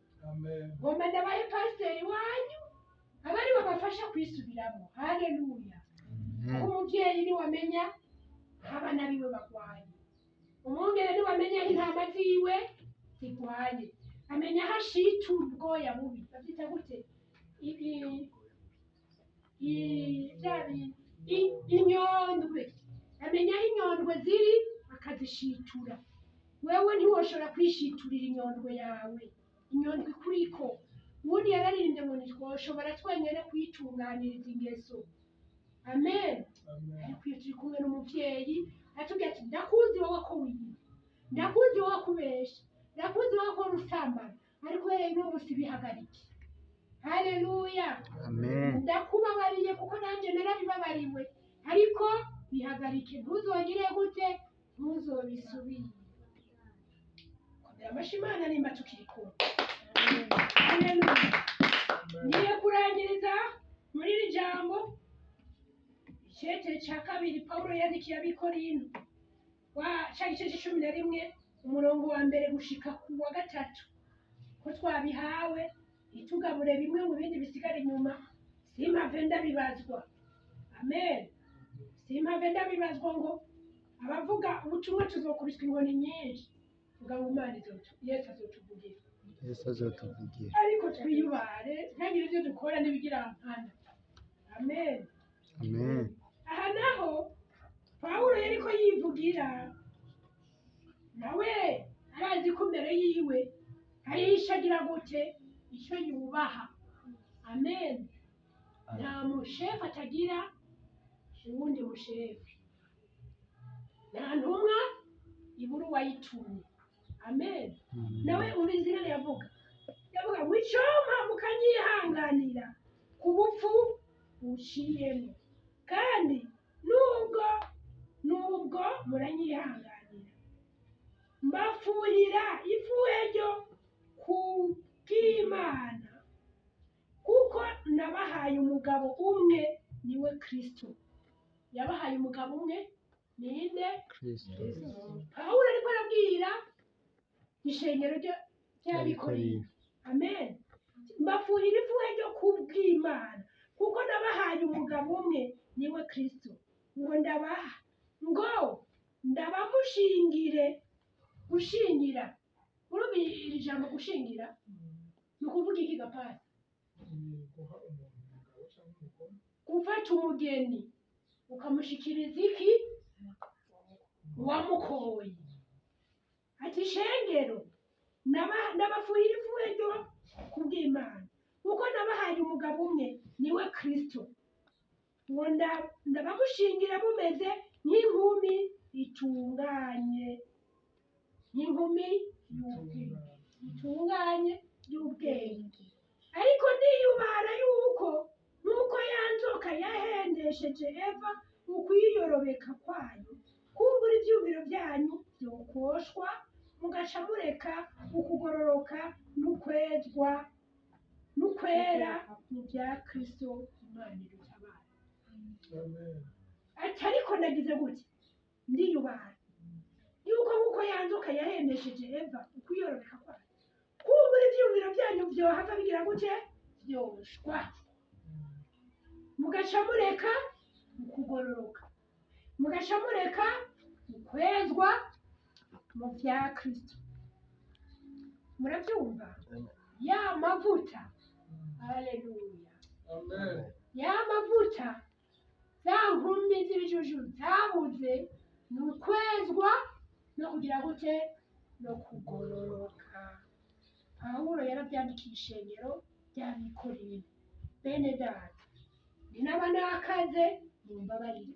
Ngomba ndabaye pasiteri wanyu abari babafasha kwisubiramo. Haleluya. Umubyeyi ni wamenya abana biwe bagwaye. Umwungere ni wamenya intama ziwe zigwaye. Amenya hashitura ubwoya bubi. Babyita gute? Inyondwe. Amenya aho inyondwe ziri akazishitura. Wewe ntiwoshobora kwishiturira inyondwe yawe. Inyondwe kuriko. Ubundi yararirimbye ngo ntitwoshobora twenyene kwitunganiriza ingeso. Amen. Ariko iyo turi kumwe n'umuvyeyi atubwira ati ndakuzi wowe ko wiba, ndakuzi wowe kubesha, ndakuzi wowe ko rusambana, ariko rero uno munsi bihagarike. Haleluya. Amen. Ndakubabariye kuko nanjye narabibabariwe, ariko bihagarike. Ntuzongere gute? Ntuzobisubire. Komera amashimana nimba tukiri kumwe. Haleluya. Niye kurangiriza muri iri jambo icete cya kabiri Pawulo yandikiye Abikorinto wa cya gice c'11 umurongo wa mbere gushika ku wa gatatu ko twabihawe ntitugabure bimwe mu bindi bisigara inyuma simpave ndabibazwa amen simpave ndabibazwa ngo abavuga ubutumwa tuzokubitwa inkoni nyinshi vuga ngo Imana Yesu azotuvugira Yesu azotuvugira. ariko twiyubare ntagire ibyo dukora n'ibigira nkana amen Amen. aha naho Pawulo yariko yivugira nawe arazi ko mbere yiwe arishagira gute icyo yubaha amen nta mushefu atagira uwundi mushefu nta ntumwa ibura uwayitumye amen nawe ubizi rero yavuga ngo icyompa mukanyihanganira ku bupfu buciyemo kandi nubwo muranyihanganira mbafuhira ifuhe ryo ku bw'Imana kuko nabahaye umugabo umwe niwe Kristo yabahaye umugabo umwe ninde Kristo. Pawulo ariko arabwira ishengero ry'Abikorintho amen mbafuhira ifuhe ryo ku bw'Imana kuko nabahaye umugabo umwe niwe Kristo ngo gushingira urubi iri jambo gushingira ni ukuvuga iki gapasi gufata umugeni ukamushikiriza iki wamukoye ati shengero nabafuhira ifuhe ryo ku bw'Imana kuko nabahaye umugabo umwe niwe Kristo ngo ndabamushingira mumeze nk'inkumi itunganye y'ubwenge ariko ndiyubara yuko nuko ya nzoka yahendesheje Eva ukwiyorobeka kwayo kumbura ibyumviro byanyu byokoshwa mugaca mureka ukugororoka n'ukwera mu bya Kristo Imana idutabara ati ariko nagize gutya ndiyubara yuko nkuko ya nzoka yahendesheje Eva ukwiyorobeka kwayo kumbura ibyumviro byanyu byohava bigira gutya byoshwa mugaca mureka ukugororoka mugaca mureka ukwezwa mu bya Kristo murabyumva ya mavuta haleluya ya mavuta za nkumi z'ibijuju zabuze ni ukwezwa no kugira gute no kugororoka Pawulo yarabyandikiye ishengero ry'Abikorintho bene data ni n'abanakaze mumbabarire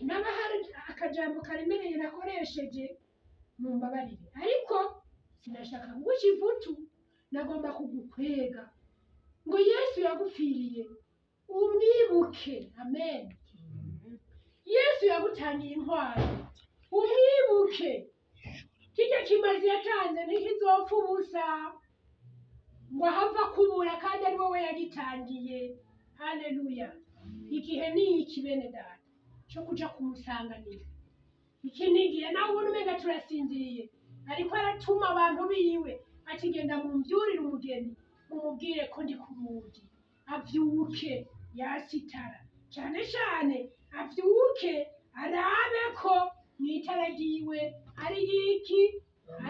inaba hari akajambo karemereye nakoresheje mumbabarire ariko sinashaka kuguca ivutu nagomba kugukwega ngo Yesu yagupfiriye umwibuke amen Yesu yagutangiye intwaro umwibuke kijya kimazi yatanze ntikizopfa ubusa ngo ahava kubura kandi ari wowe yagitangiye haleluya igihe ni iki bene data cyo kuja kumusanganira iki nigihe nawe ubona umenga turasinziriye ariko aratuma abantu biwe akigenda mumbyurire umugeni mumubwire ko ndi ku rugi avyuke yasitara cyane cyane avyuke arabe ko mwitara ryiwe ari iki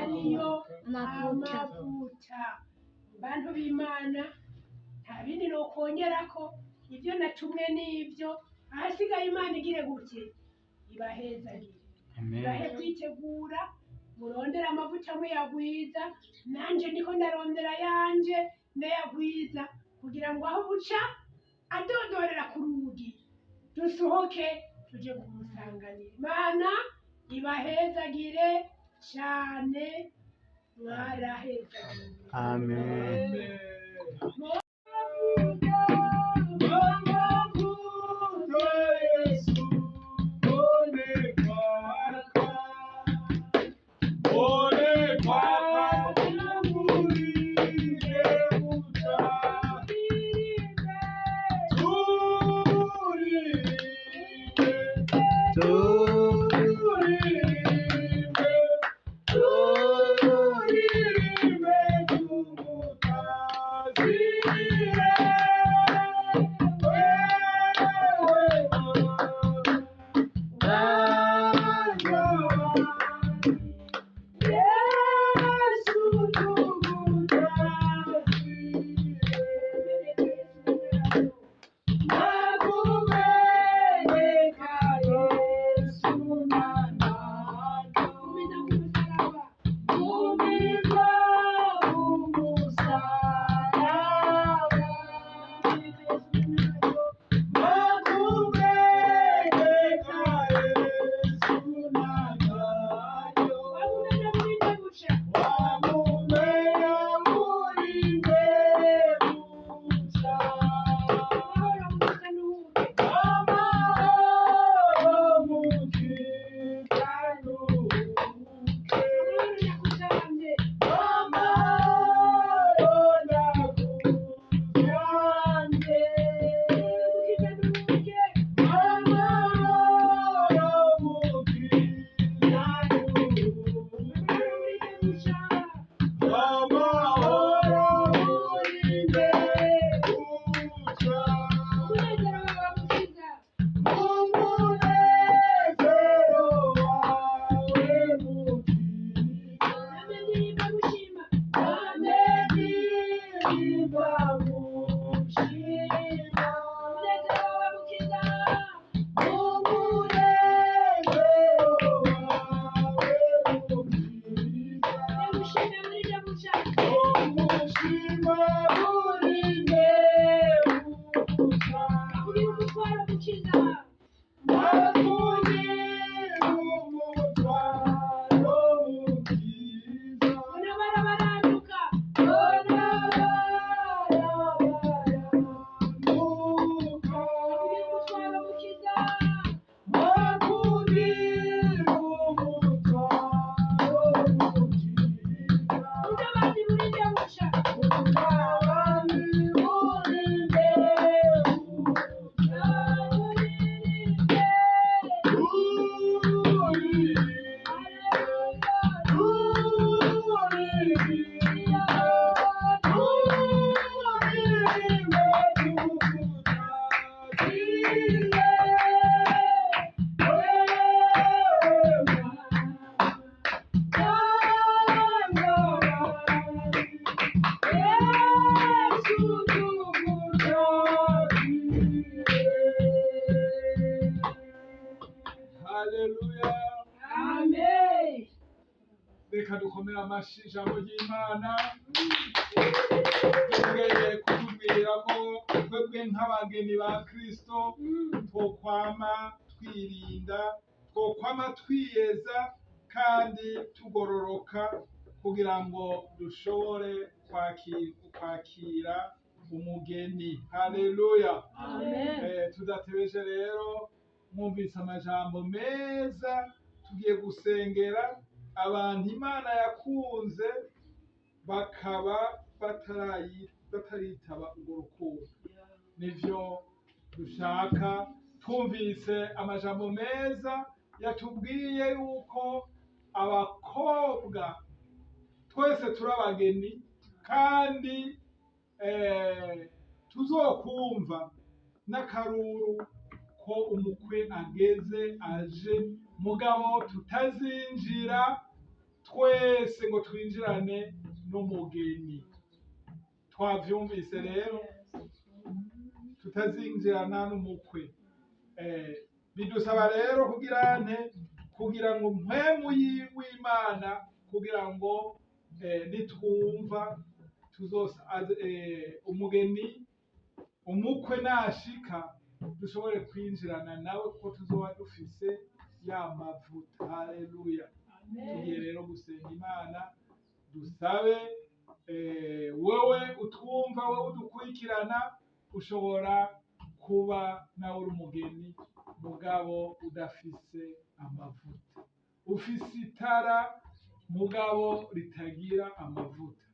ariyo amavuta bantu b'Imana nta bindi no kongerako ibyo natumwe n'ibyo ahasigaye Imana igire gute ibahezagire ibahe kwitegura murondera amavuta muyagwiza nanje niko ndarondera yanje ndayagwiza kugira ngo aho buca adodorera ku rugi dusohoke tuje kumusanganira Imana ibahezagire cyane mwarahezagire Amen. dukomere amashyi ijambo ry'Imana yongeye kutubwira ko twebwe nk'abageni ba Kristo twokwama twirinda, twokwama twiyeza kandi tugororoka kugira ngo dushobore kwakira umugeni. Haleluya. Tudatebeje rero, mwumvise amajambo meza, tugiye gusengera abantu Imana yakunze bakaba bataritaba urwo rukundo. Nivyo dushaka. Twumvise amajambo meza yatubwiye yuko abakobwa twese turi abageni kandi tuzokumva n'akaruru ko umukwe ageze aje, mugabo tutazinjira twese ngo twinjirane n'umugeni. Twavyumvise rero, tutazinjirana n'umukwe. Bidusaba rero kugira ngo mpwemu w'Imana, kugira ngo nitwumva umukwe nashika dushobore kwinjirana nawe, kuko tuzoba dufise ya mavuta. Haleluya. Tugiye rero gusenga Imana, dusabe wewe utwumva, wewe udukurikirana, ushobora kuba nawe uri umugeni mugabo udafise amavuta, ufise itara mugabo ritagira amavuta.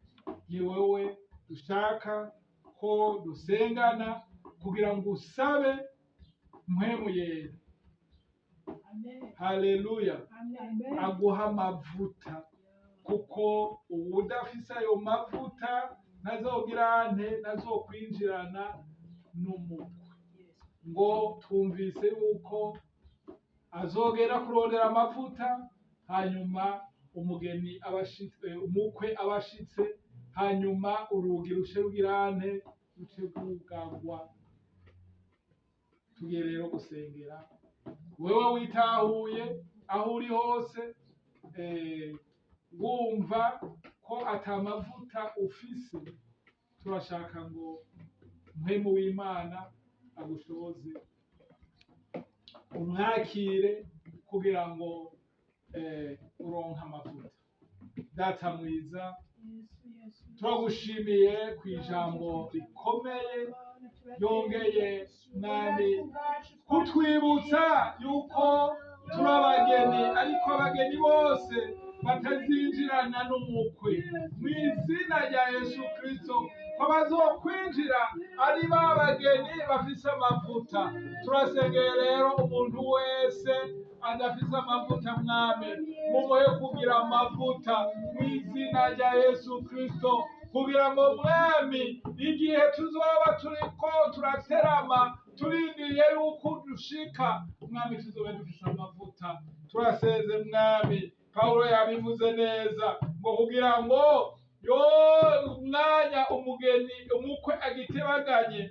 Ni wewe dushaka ko dusengana kugira ngo usabe mpwemu yera. Haleluya. Aguha amavuta, kuko uwudafise ayo mavuta ntazokwinjirana n'umukwe. Ngo twumvise yuko azogera kurondera amavuta, hanyuma umugeni umukwe abashitse, hanyuma urugi ruce rwugagwa. Tugiye rero gusengera wewe witahuye aho uri hose, wumva ko atamavuta ufise. Turashaka ngo mpwemu w'Imana agushoboze, umwakire kugira ngo uronke amavuta. Data mwiza, turagushimiye ku ijambo rikomeye yongeye nani kutwibutsa yuko turi abageni, ariko abageni bose batazinjirana n'umukwe. Mu izina rya Yesu Kristo, ko bazokwinjira ari ba bageni bafise amavuta. Turasengeye rero umuntu wese adafise amavuta, Mwami, mumuhe kugira amavuta mu izina rya Yesu Kristo, kugira ngo Mwami, igihe tuzoba turiko turaterama turindiriye yuko dushika, Mwami, tuzobe dufise amavuta. Turaseze Mwami, Pawulo yabivuze neza ngo kugira ngo umwanya umukwe agitebaganye,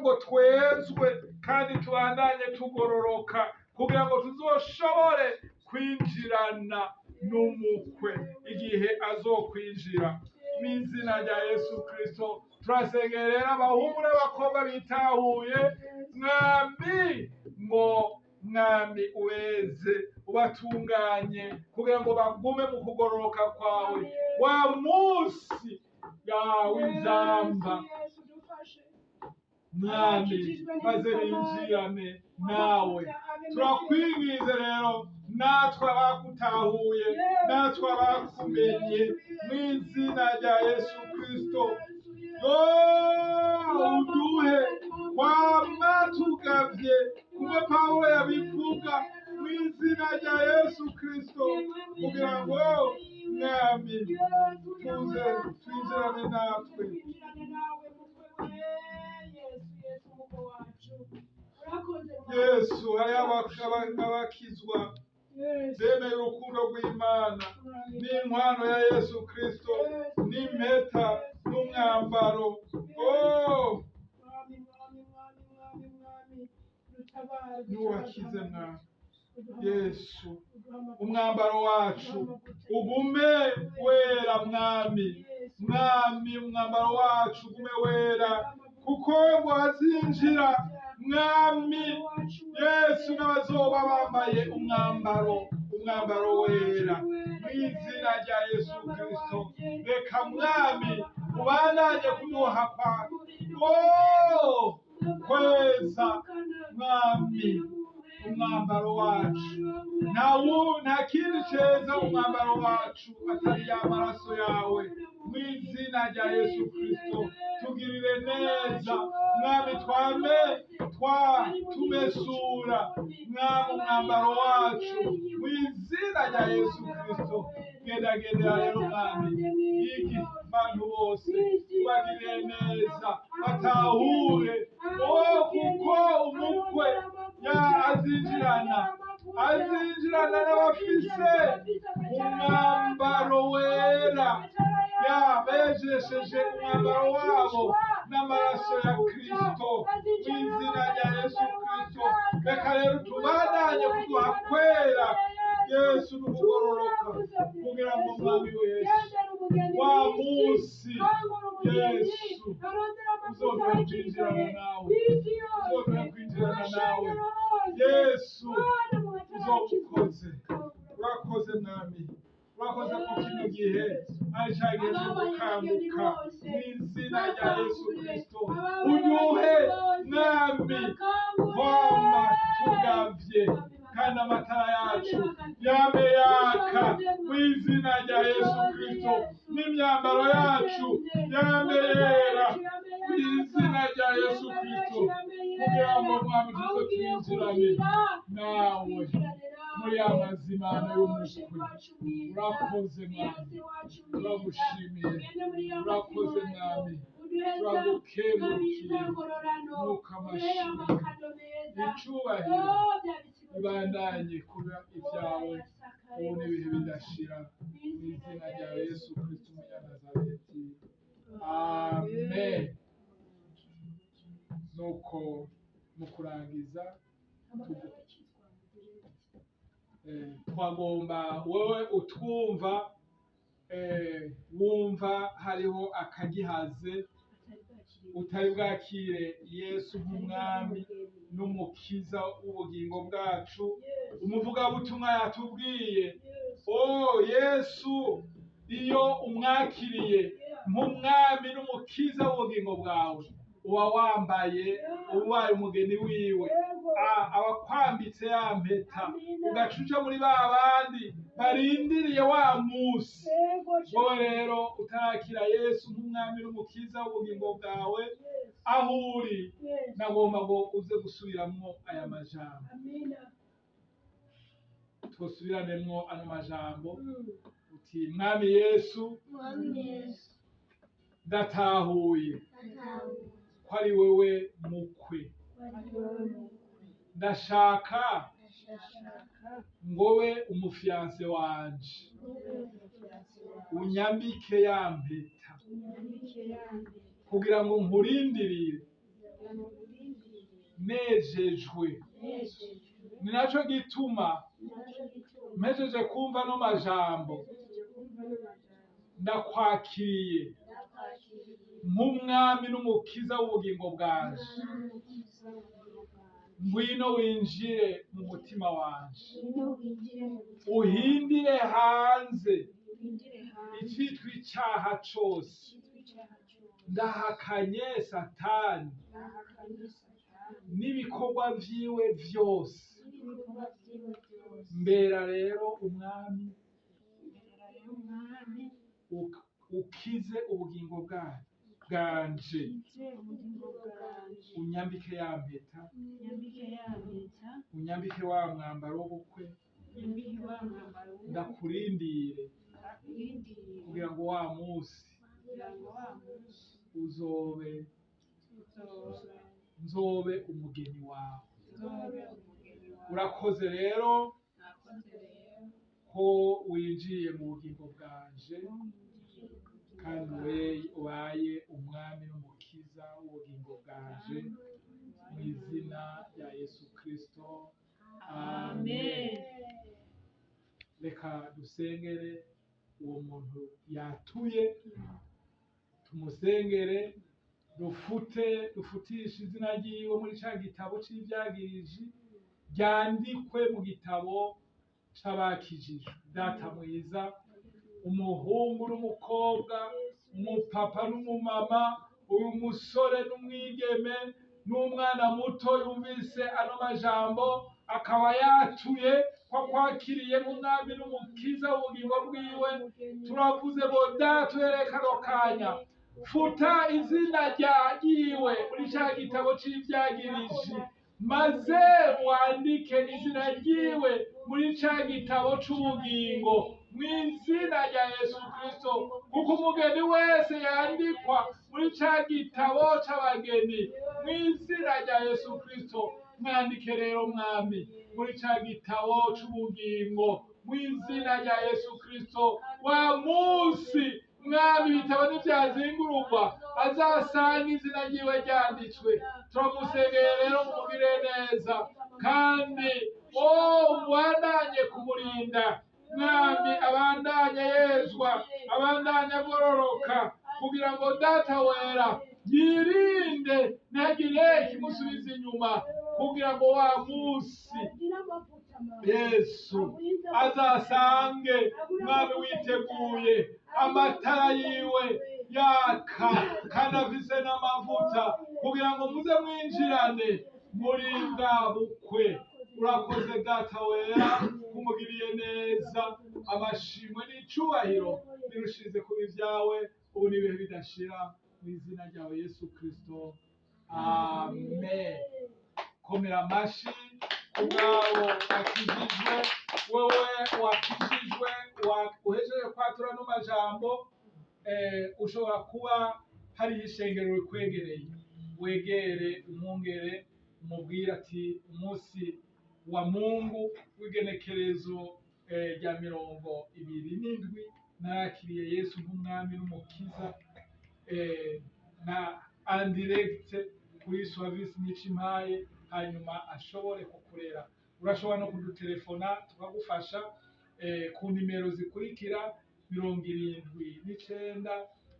ngo twezwe kandi tubandanye tugororoka, kugira ngo tuzoshobore kwinjirana n'umukwe igihe azokwinjira. Mu izina rya Yesu Kristo turasengerera abahungu n'abakobwa bitahuye, Mwami uweze ubatunganye kugira ngo bagume mu kugororoka kwawe, wa munsi w'inzamba, Mwami, maze binjirane nawe. Turakwingize rero, natwe abagutahuye, natwe abakumenye, mu izina rya Yesu Kristo, uduhe kwama tugavye kumwe Pawulo yabivuga, mu izina rya Yesu Kristo, kugira ngo Mwami tuze twinjirane natwe. Yesu, hariho abakizwa bemeye urukundo rw'Imana n'inkwano ya Yesu Kristo, n'impeta n'umwambaro. Nuwakize Mwami, Yesu umwambaro wacu ugume wera mwami umwambaro wacu ugume wera kuko ngo azinjira mwami Yesu n'abazoba bambaye umwambaro wera mw'izina rya Yesu Kristo reka mwami ubandanye kuduha kweza mwami umwambaro wacu nta kindi ceza umwambaro wacu atari y'amaraso yawe mw'izina rya Yesu Kristo tugirire neza mwami tumesura mwami umwambaro wacu mw'izina rya Yesu Kristo gendagendera rero mwami iki bantu bose ubagirire neza batahure kuko umukwe azinjirana n'abafise umwambaro wera bejesheje umwambaro wabo n'amaraso ya Kristo mw'izina rya Yesu Kristo reka rero tubandanye kuduha kwera Yesu n'ukugororoka kugira ngo mwami Yesu wa munsi Yesu uzongera kwinjirana nawe Yesu uzobukoze urakoze mwami urakoze ku kino gihe ari cya gihe cyo gukanguka mw'izina rya Yesu Kristo uduhe mwami kwama tugavye kandi amatara yacu yame yaka mw'izina rya Yesu Kristo n'imyambaro yacu yame yera mw'izina rya Yesu Kristo kugira ngo mwami tuze twinjirane nawe muri amazimano y'umukwe urakoze mwami turagushimiye urakoze mwami turagukengurukiye nuko amashimwe icubahiro ibandanye kuba ibyawe ubu n'ibihe bidashira mw'izina rya Yesu Kristo umunyanazareti amen. Nuko mu kurangiza twagomba wowe utwumva wumva hariho akagihaze utari bwakire Yesu nk'umwami n'umukiza w'ubugingo bwacu umuvugabutumwa yatubwiye Yesu iyo umwakiriye nk'umwami n'umukiza w'ubugingo bwawe uba wambaye ubaye umugeni wiwe abakwambitse ya mpeta ugacuca muri ba bandi barindiriye wa musi wowe rero utarakira Yesu nk'umwami n'umukiza w'ubugingo bwawe aho uri nagomba ngo uze gusubiramwo aya majambo twosubiranemo ano majambo uti mwami Yesu ndatahuye ko ari wewe mukwe ndashaka ngowe umufiyanse wanje unyambike ya mpeta kugira ngo nkurindirire nejejwe ni naco gituma mpejeje kumva no majambo ndakwakiriye nk'umwami n'umukiza w'ubugingo bwanje ngwino winjire mu mutima wanje uhindire hanze icitwa icaha cose ndahakanye Satani n'ibikorwa vyiwe vyose mbera rero umwami ukize ubugingo bwanje unyambike ya mpeta unyambike wa mwambaro w'ubukwe ndakurindire kugira ngo wa musi nzobe umugeni wawe urakoze rero ko winjiye mu bugingo bwanje kandi ubaye umwami n'umukiza w'ubugingo bwanje mu izina rya Yesu Kristo amen. reka dusengere uwo muntu yatuye, tumusengere, dufutishe izina ryiwe muri ca gitabo c'ivyagiriji, ryandikwe mu gitabo c'abakijijwe. Data mwiza, umuhungu n'umukobwa, umupapa n'umumama, uyu musore n'umwigeme n'umwana muto yumvise ano majambo akaba yatuye ko kwakiriye nk'umwami n'umukiza w'ubugingo bwiwe, turavuze ngo data uhereye kano kanya futa izina ryiwe muri ca gitabo c'ivyagiriji, maze wandike izina ryiwe muri ca gitabo c'ubugingo mu izina rya Yesu Kristo, kuko umugeni wese yandikwa muri ca gitabo c'abageni mu izina rya Yesu Kristo. Mwandike rero mwami muri ca gitabo c'ubugingo mu izina rya Yesu Kristo. Wa munsi mwami ibitabo ntivyazingururwa azasanga izina ryiwe ryanditswe. Turamusengeye rero mumugire neza, kandi mubandanye kumurinda mwami, abandanye yezwa, abandanye agororoka, kugira ngo data wera yirinde ntagire kimusubiza inyuma, kugira ngo wa munsi Yesu azasange mwami witeguye, amatara yiwe yaka kandi afise n'amavuta, kugira ngo muze mwinjirane muri bwa bukwe. Urakoze data wera, kumugiriye neza. Amashimwe n'icubahiro birushirize kuba ivyawe ubu n'ibihe bidashira, mu izina ryawe Yesu Kristo, amen. Komera amashi kubwawo wakijijwe, wewe wakijijwe, uhejeje kwatura no majambo. Ushobora kuba hari ishengero rikwegereye, wegere umwungere umubwire ati umunsi wa Mungu w'igenekerezo rya 27 nakiriye Yesu nk'umwami n'umukiza, na andirect kuri service n'icimpaye, hanyuma ashobore kukurera. Urashobora no kudutelefona tukagufasha ku nimero zikurikira: 79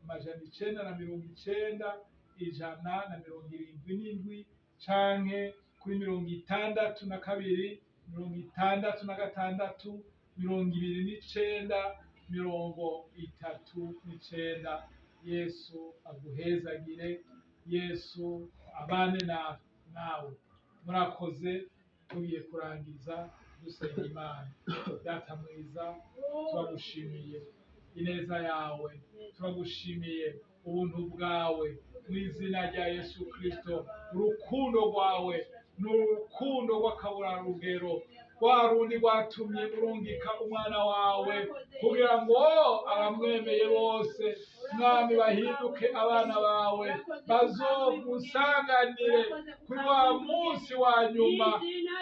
990 177, canke kuri 62 66 29 39. Yesu aguhezagire, Yesu abane nawe. Murakoze, tugiye kurangiza dusenga Imana. Data mwiza, turagushimiye ineza yawe, turagushimiye ubuntu bwawe mu izina rya Yesu Kristo. Urukundo rwawe ni urukundo rw'akaburarugero, rwa rundi rwatumye urungika umwana wawe kugira ngo abamwemeye bose mwami bahinduke abana bawe, bazogusanganire kuri wa munsi wa nyuma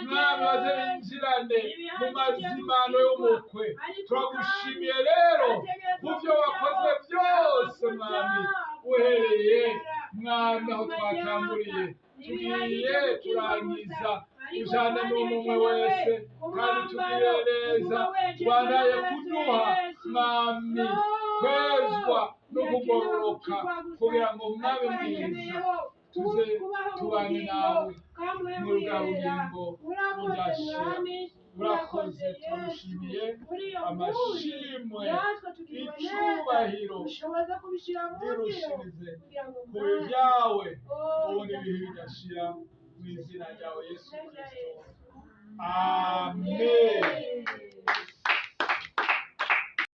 mwami, baze binjirane mu mazimano y'umukwe. Turagushimiye rero kuvyo wakoze byose mwami, uhereye mwami aho twatanguriye tugiye turangiza. Ujane n'umwe wese kandi tugire neza, wanaye kuduha mwami kwezwa no kugororoka, kugira ngo mwami mwiza tuze tubane nawe muri bwa bugingo budashira. Urakoze, turamushimiye. Amashimwe icubahiro birushirize kuba ivyawe ubu n'ibihe bidashira, mu izina ryawe Yesu Kristo, amen.